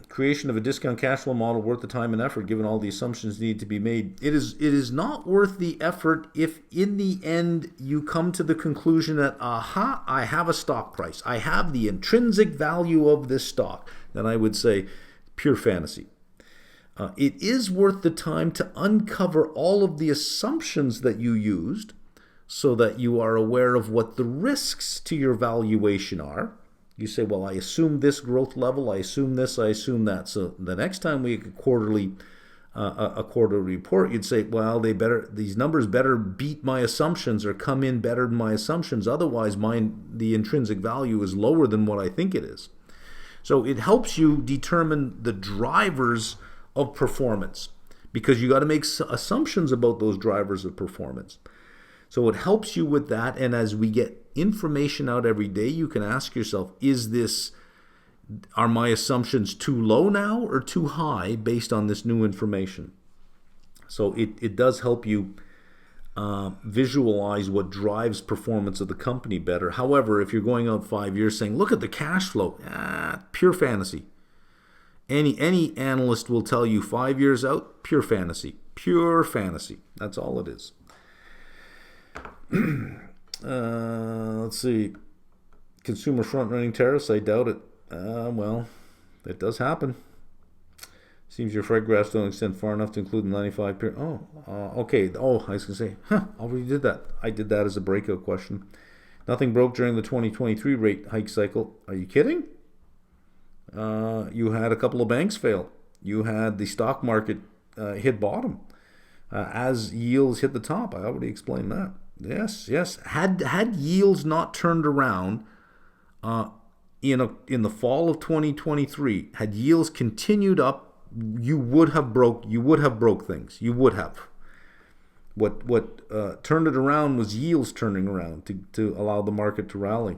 Speaker 1: Creation of a discount cash flow model worth the time and effort given all the assumptions need to be made. It is not worth the effort if in the end you come to the conclusion that, I have a stock price. I have the intrinsic value of this stock. Then I would say pure fantasy. It is worth the time to uncover all of the assumptions that you used so that you are aware of what the risks to your valuation are. You say, well, I assume this growth level, I assume this, I assume that. So the next time we get a quarterly report, you'd say, well, these numbers better beat my assumptions or come in better than my assumptions. Otherwise, the intrinsic value is lower than what I think it is. So it helps you determine the drivers of performance because you got to make assumptions about those drivers of performance. So it helps you with that. And as we get information out every day, you can ask yourself, are my assumptions too low now or too high based on this new information? So it does help you visualize what drives performance of the company better. However, if you're going out 5 years saying, look at the cash flow, pure fantasy. Any analyst will tell you 5 years out, pure fantasy. Pure fantasy. That's all it is. Let's see. Consumer front-running tariffs, I doubt it. Well, it does happen. Seems your Fred graphs don't extend far enough to include the 95 period. Okay. I was going to say, already did that. I did that as a breakout question. Nothing broke during the 2023 rate hike cycle. Are you kidding? You had a couple of banks fail. You had the stock market hit bottom as yields hit the top. I already explained that. Yes. Had yields not turned around in the fall of 2023, had yields continued up, you would have broke things. You would have. What turned it around was yields turning around to allow the market to rally.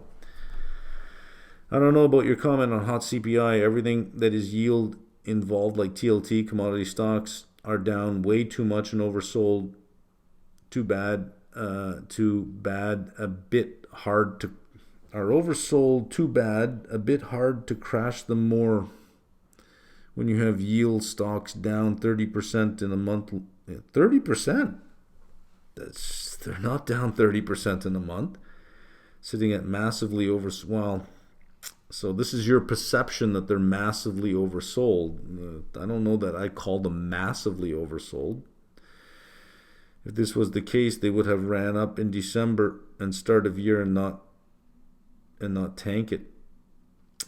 Speaker 1: I don't know about your comment on hot CPI. Everything that is yield involved, like TLT, commodity stocks, are down way too much and oversold. Too bad, a bit hard to... Are oversold, too bad, a bit hard to crash them more. When you have yield stocks down 30% in a month. 30%? They're not down 30% in a month. Sitting at massively well, so this is your perception that they're massively oversold. I don't know that I call them massively oversold. If this was the case, they would have ran up in December and start of year and not tank it.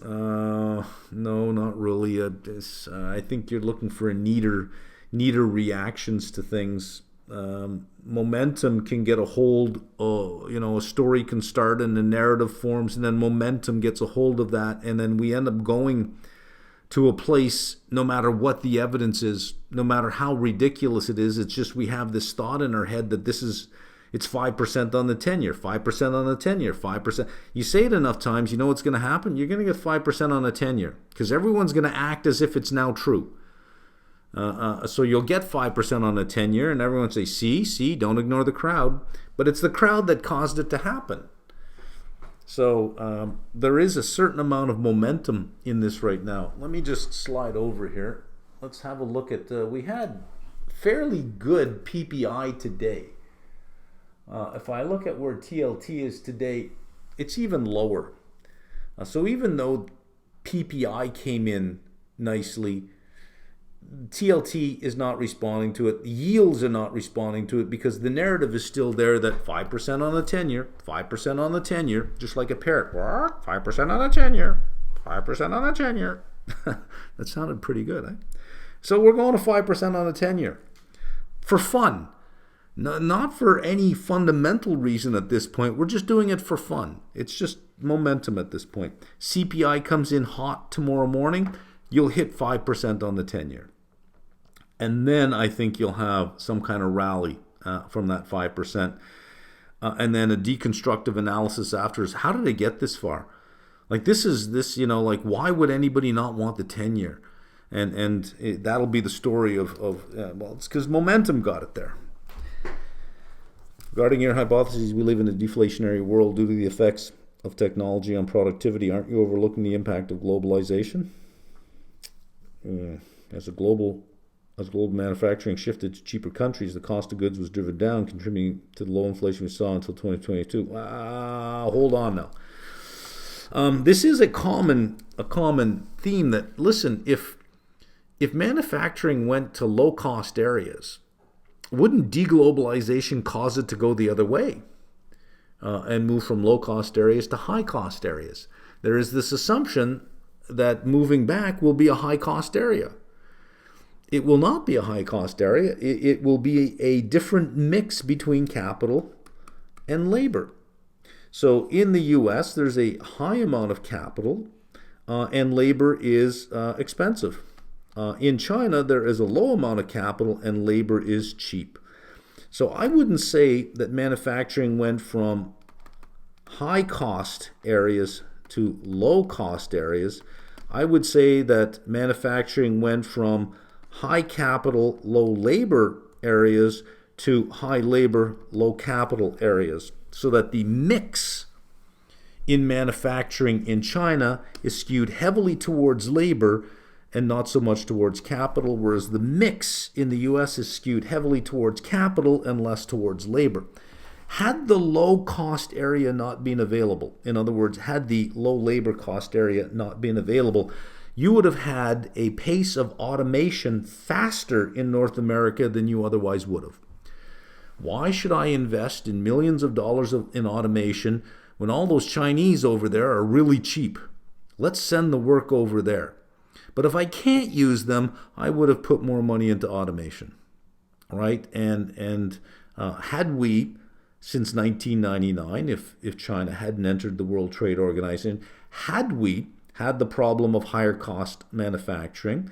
Speaker 1: No, not really. I think you're looking for a neater reactions to things. Momentum can get a hold. A story can start and the narrative forms, and then momentum gets a hold of that, and then we end up going to a place. No matter what the evidence is, no matter how ridiculous it is, it's just we have this thought in our head that it's 5% on the 10-year, 5% on the 10-year, 5%. You say it enough times, you know what's going to happen? You're going to get 5% on the 10-year because everyone's going to act as if it's now true. So you'll get 5% on the 10-year, and everyone say, see, don't ignore the crowd. But it's the crowd that caused it to happen. So there is a certain amount of momentum in this right now. Let me just slide over here. Let's have a look at, we had fairly good PPI today. If I look at where TLT is today, it's even lower. So even though PPI came in nicely, TLT is not responding to it. The yields are not responding to it because the narrative is still there that 5% on the 10-year, 5% on the 10-year, just like a parrot. 5% on the 10-year, 5% on the 10-year. That sounded pretty good, eh? So we're going to 5% on the 10-year for fun. Not for any fundamental reason at this point. We're just doing it for fun. It's just momentum at this point. CPI comes in hot tomorrow morning. You'll hit 5% on the 10-year. And then I think you'll have some kind of rally from that 5%. And then a deconstructive analysis after is, how did they get this far? Like like why would anybody not want the 10-year? And that'll be the story of it's because momentum got it there. Regarding your hypotheses, we live in a deflationary world due to the effects of technology on productivity. Aren't you overlooking the impact of globalization? As global manufacturing shifted to cheaper countries, the cost of goods was driven down, contributing to the low inflation we saw until 2022. Hold on now. This is a common theme that, listen, if manufacturing went to low-cost areas, wouldn't deglobalization cause it to go the other way and move from low-cost areas to high-cost areas? There is this assumption that moving back will be a high-cost area. It will not be a high-cost area. It will be a different mix between capital and labor. So in the U.S., there's a high amount of capital and labor is expensive. In China, there is a low amount of capital and labor is cheap. So I wouldn't say that manufacturing went from high-cost areas to low-cost areas. I would say that manufacturing went from high capital, low labor areas to high labor, low capital areas, so that the mix in manufacturing in China is skewed heavily towards labor and not so much towards capital, whereas the mix in the US is skewed heavily towards capital and less towards labor. Had the low cost area not been available, in other words, had the low labor cost area not been available, you would have had a pace of automation faster in North America than you otherwise would have. Why should I invest in millions of dollars in automation when all those Chinese over there are really cheap? Let's send the work over there. But if I can't use them, I would have put more money into automation, right? And had we, since 1999, if China hadn't entered the World Trade Organization, had we had the problem of higher cost manufacturing,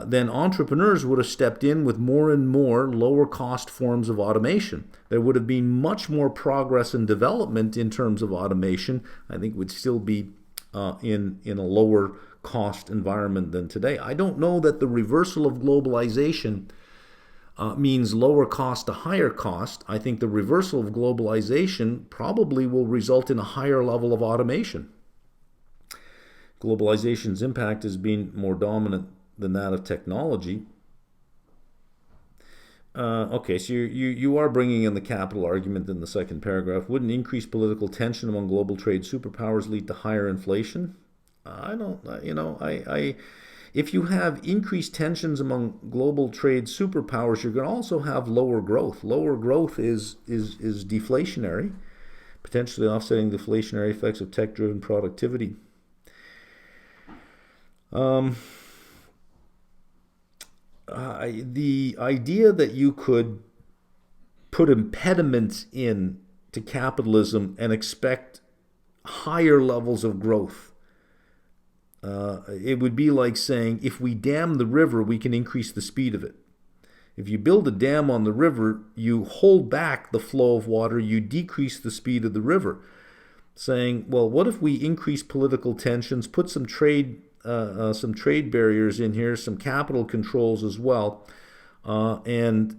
Speaker 1: then entrepreneurs would have stepped in with more and more lower cost forms of automation. There would have been much more progress and development in terms of automation. I think would still be in a lower cost environment than today. I don't know that the reversal of globalization means lower cost to higher cost. I think the reversal of globalization probably will result in a higher level of automation. Globalization's impact has been more dominant than that of technology. Okay, so you are bringing in the capital argument in the second paragraph. Wouldn't increased political tension among global trade superpowers lead to higher inflation? I don't, if you have increased tensions among global trade superpowers, you're going to also have lower growth. Lower growth is deflationary, potentially offsetting deflationary effects of tech-driven productivity. Um, the idea that you could put impediments in to capitalism and expect higher levels of growth. It would be like saying if we dam the river, we can increase the speed of it. If you build a dam on the river, you hold back the flow of water, you decrease the speed of the river. Saying, well, what if we increase political tensions, put some trade barriers in here, some capital controls as well, and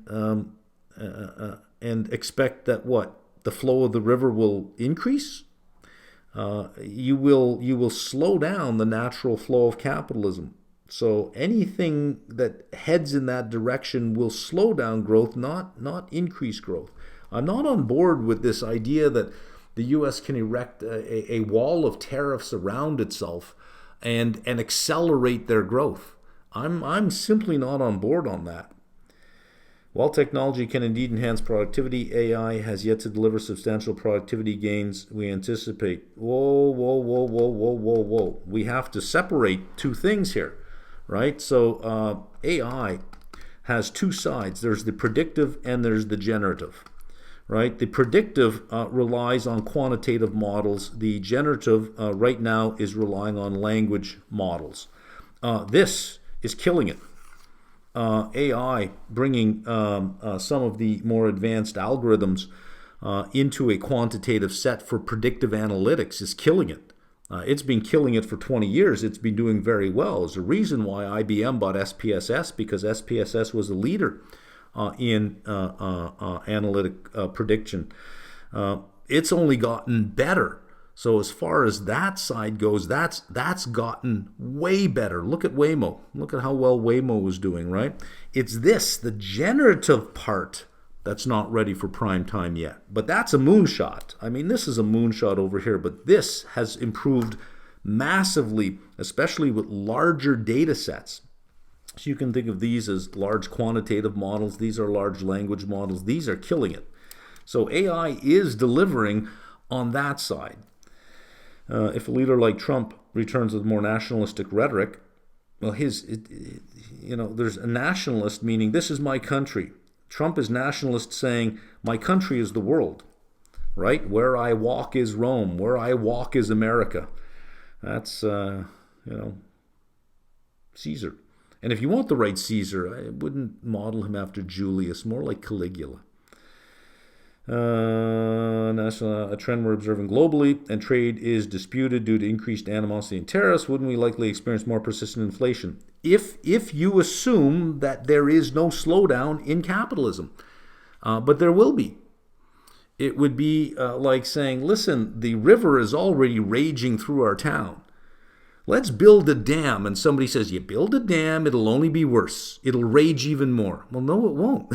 Speaker 1: expect that what the flow of the river will increase. You will slow down the natural flow of capitalism. So anything that heads in that direction will slow down growth, not increase growth. I'm not on board with this idea that the U.S. can erect a wall of tariffs around itself and accelerate their growth. I'm simply not on board on that. While technology can indeed enhance productivity, AI has yet to deliver substantial productivity gains we anticipate. Whoa, whoa, whoa, whoa, whoa, whoa, whoa. We have to separate two things here, right? So AI has two sides. There's the predictive and there's the generative, right? The predictive relies on quantitative models. The generative right now is relying on language models. This is killing it. AI bringing some of the more advanced algorithms into a quantitative set for predictive analytics is killing it. It's been killing it for 20 years. It's been doing very well. There's a reason why IBM bought SPSS, because SPSS was a leader in analytic prediction. It's only gotten better. So as far as that side goes, that's gotten way better. Look at Waymo. Look at how well Waymo was doing, right? It's this, the generative part, that's not ready for prime time yet. But that's a moonshot. I mean, this is a moonshot over here, but this has improved massively, especially with larger data sets. So you can think of these as large quantitative models. These are large language models. These are killing it. So AI is delivering on that side. If a leader like Trump returns with more nationalistic rhetoric, well, there's a nationalist meaning this is my country. Trump is nationalist saying my country is the world, right? Where I walk is Rome. Where I walk is America. That's, Caesar. And if you want the right Caesar, I wouldn't model him after Julius, more like Caligula. A trend we're observing globally, and trade is disputed due to increased animosity and tariffs. Wouldn't we likely experience more persistent inflation? If you assume that there is no slowdown in capitalism, but there will be. It would be like saying, listen, the river is already raging through our town. Let's build a dam. And somebody says, you build a dam, it'll only be worse. It'll rage even more. Well, no, it won't.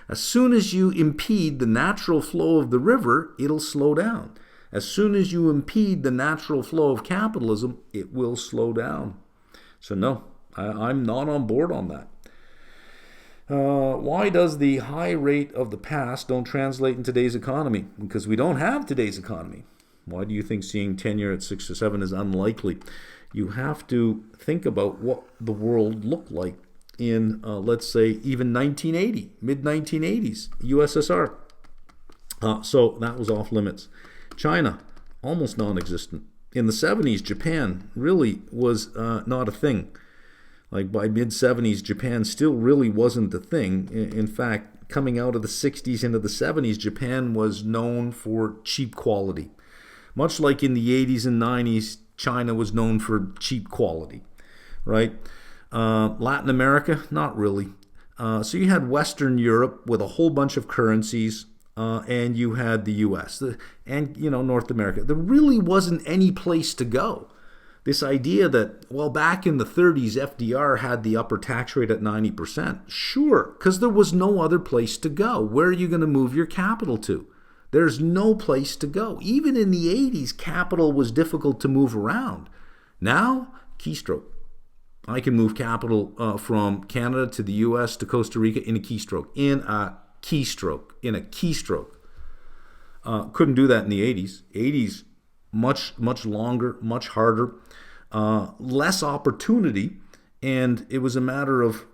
Speaker 1: As soon as you impede the natural flow of the river, it'll slow down. As soon as you impede the natural flow of capitalism, it will slow down. So no, I'm not on board on that. Why does the high rate of the past don't translate in today's economy? Because we don't have today's economy. Why do you think seeing tenure at 6 or 7 is unlikely? You have to think about what the world looked like in, let's say, even 1980, mid-1980s, USSR. So that was off limits. China, almost non-existent. In the 70s, Japan really was not a thing. Like by mid-70s, Japan still really wasn't a thing. In fact, coming out of the 60s into the 70s, Japan was known for cheap quality. Much like in the 80s and 90s, China was known for cheap quality, right? Latin America, not really. So you had Western Europe with a whole bunch of currencies, and you had the U.S. and North America. There really wasn't any place to go. This idea that, well, back in the 30s, FDR had the upper tax rate at 90%. Sure, because there was no other place to go. Where are you going to move your capital to? There's no place to go. Even in the 80s, capital was difficult to move around. Now, keystroke. I can move capital from Canada to the US to Costa Rica in a keystroke. Couldn't do that in the 80s. 80s, much longer, much harder. less opportunity, and it was a matter of,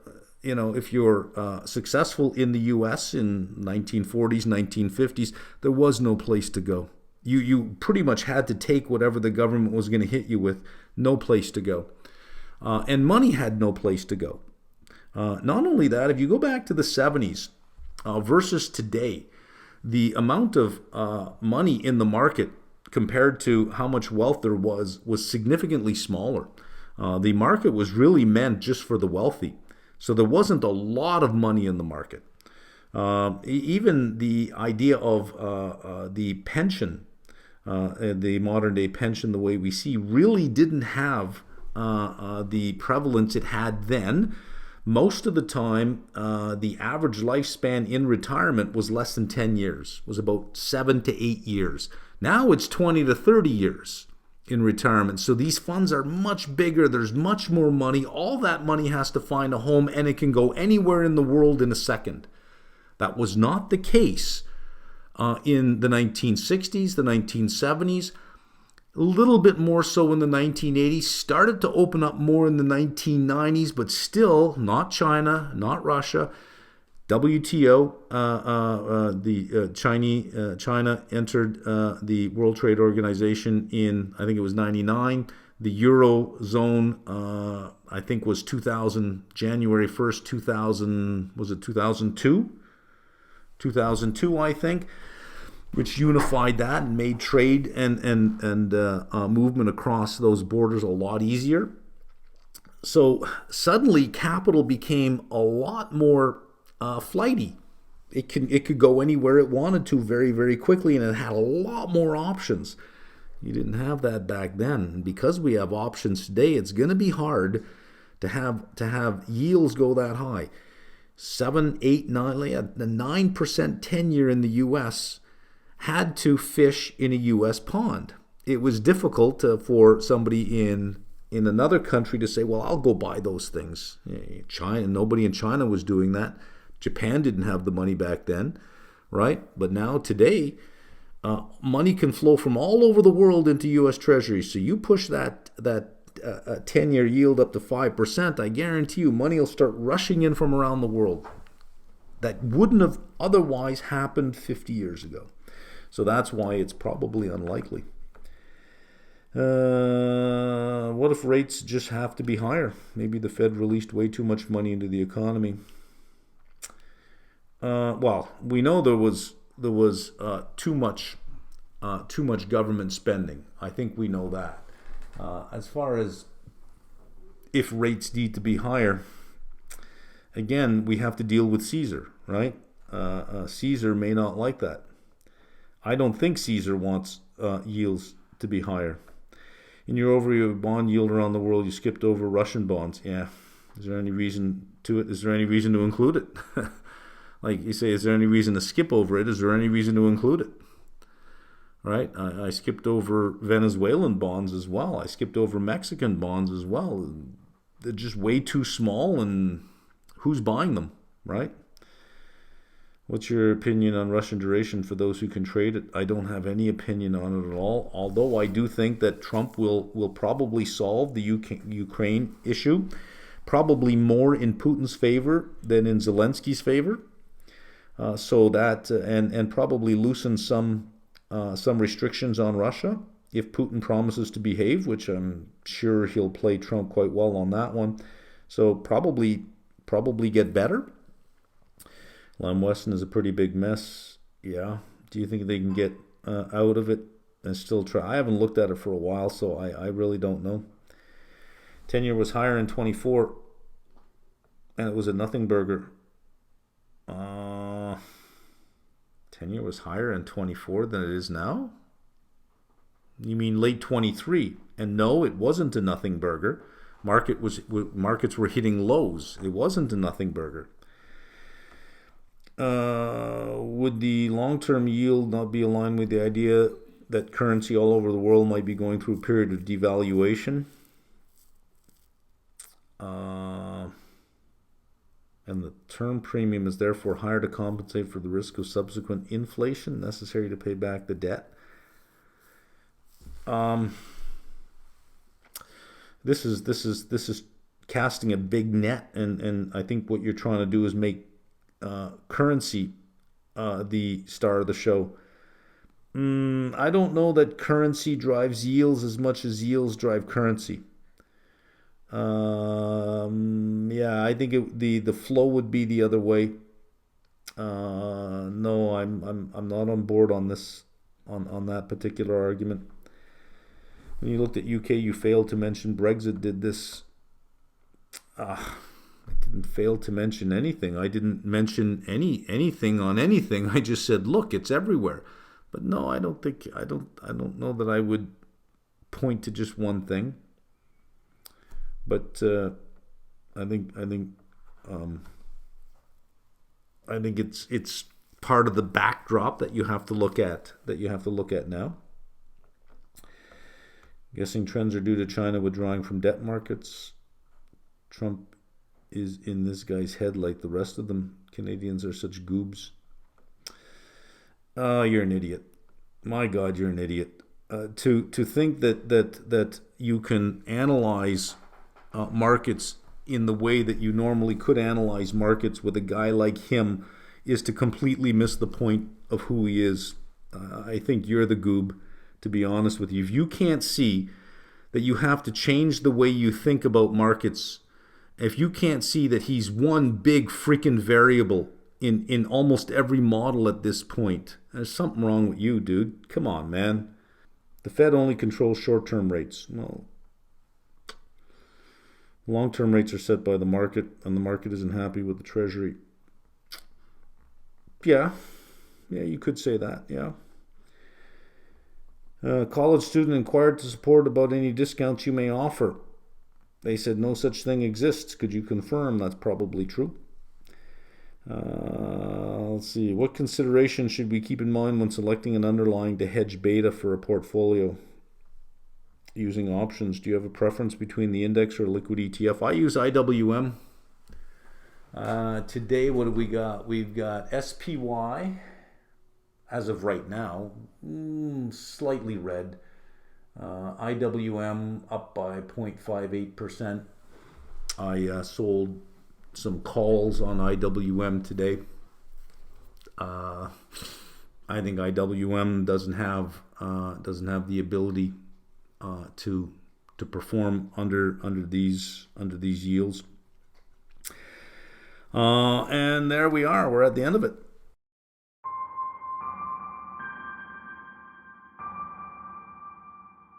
Speaker 1: if you're successful in the U.S. in 1940s, 1950s, there was no place to go. You pretty much had to take whatever the government was going to hit you with, no place to go. And money had no place to go. Not only that, if you go back to the 70s versus today, the amount of money in the market compared to how much wealth there was significantly smaller. The market was really meant just for the wealthy. So there wasn't a lot of money in the market. Even the idea of the pension, the modern day pension, the way we see, really didn't have the prevalence it had then. Most of the time, the average lifespan in retirement was less than 10 years, was about 7 to 8 years. Now it's 20 to 30 years in retirement. So these funds are much bigger. There's much more money. All that money has to find a home, and it can go anywhere in the world in a second. That was not the case in the 1960s, the 1970s. A little bit more so in the 1980s, started to open up more in the 1990s, but still not China, not Russia. WTO, China entered the World Trade Organization in, I think it was 99. The Eurozone, I think was 2000, January 1st, 2000, was it 2002? 2002, I think, which unified that and made trade and movement across those borders a lot easier. So suddenly capital became a lot more flighty. It could go anywhere it wanted to very, very quickly, and it had a lot more options. You didn't have that back then. And because we have options today, it's going to be hard to have yields go that high. 7, 8, 9, the 9% 10-year in the U.S. had to fish in a U.S. pond. It was difficult for somebody in another country to say, well, I'll go buy those things. China, nobody in China was doing that. Japan didn't have the money back then, right? But now today, money can flow from all over the world into U.S. Treasuries. So you push that 10-year yield up to 5%, I guarantee you money will start rushing in from around the world. That wouldn't have otherwise happened 50 years ago. So that's why it's probably unlikely. What if rates just have to be higher? Maybe the Fed released way too much money into the economy. Well, we know there was too much government spending. I think we know that. As far as if rates need to be higher, again, we have to deal with Caesar, right? Caesar may not like that. I don't think Caesar wants yields to be higher. In your overview of bond yield around the world, you skipped over Russian bonds. Yeah. Is there any reason to it? Is there any reason to include it? Like you say, is there any reason to skip over it? Is there any reason to include it? Right? I skipped over Venezuelan bonds as well. I skipped over Mexican bonds as well. They're just way too small, and who's buying them, right? What's your opinion on Russian duration for those who can trade it? I don't have any opinion on it at all, although I do think that Trump will probably solve the Ukraine issue, probably more in Putin's favor than in Zelensky's favor. So that and probably loosen some restrictions on Russia if Putin promises to behave, which I'm sure he'll play Trump quite well on that one. So probably get better. Lamb Weston is a pretty big mess. Yeah. Do you think they can get out of it and still try? I haven't looked at it for a while, so I really don't know. 10-year was higher in 24, and it was a nothing burger. 10-year was higher in 24 than it is now? You mean late 23? And no, it wasn't a nothing burger. Markets were hitting lows. It wasn't a nothing burger. Would the long-term yield not be aligned with the idea that currency all over the world might be going through a period of devaluation? And the term premium is therefore higher to compensate for the risk of subsequent inflation necessary to pay back the debt. This is casting a big net, and I think what you're trying to do is make currency the star of the show. I don't know that currency drives yields as much as yields drive currency. Yeah, I think the flow would be the other way. No, I'm not on board on this on that particular argument. When you looked at UK, you failed to mention Brexit did this. I didn't fail to mention anything. I didn't mention anything on anything. I just said, look, it's everywhere. But no, I don't know that I would point to just one thing. But um, I think it's part of the backdrop that you have to look at now. Guessing trends are due to China withdrawing from debt markets. Trump is in this guy's head like the rest of them. Canadians are such goobs. You're an idiot. My God, you're an idiot. To think that you can analyze markets in the way that you normally could analyze markets with a guy like him is to completely miss the point of who he is. I think you're the goob, to be honest with you. If you can't see that you have to change the way you think about markets, if you can't see that he's one big freaking variable in almost every model at this point, there's something wrong with you, dude. Come on, man. The Fed only controls short-term rates. No. Long-term rates are set by the market, and the market isn't happy with the Treasury. Yeah, you could say that, yeah. College student inquired to support about any discounts you may offer. They said no such thing exists. Could you confirm that's probably true? Let's see. What considerations should we keep in mind when selecting an underlying to hedge beta for a portfolio? Using options, do you have a preference between the index or liquid ETF? I use IWM. Today, what do we got? We've got SPY, as of right now, slightly red. IWM up by 0.58%. I sold some calls on IWM today. I think IWM doesn't have the ability to perform under these yields. And there we are. We're at the end of it.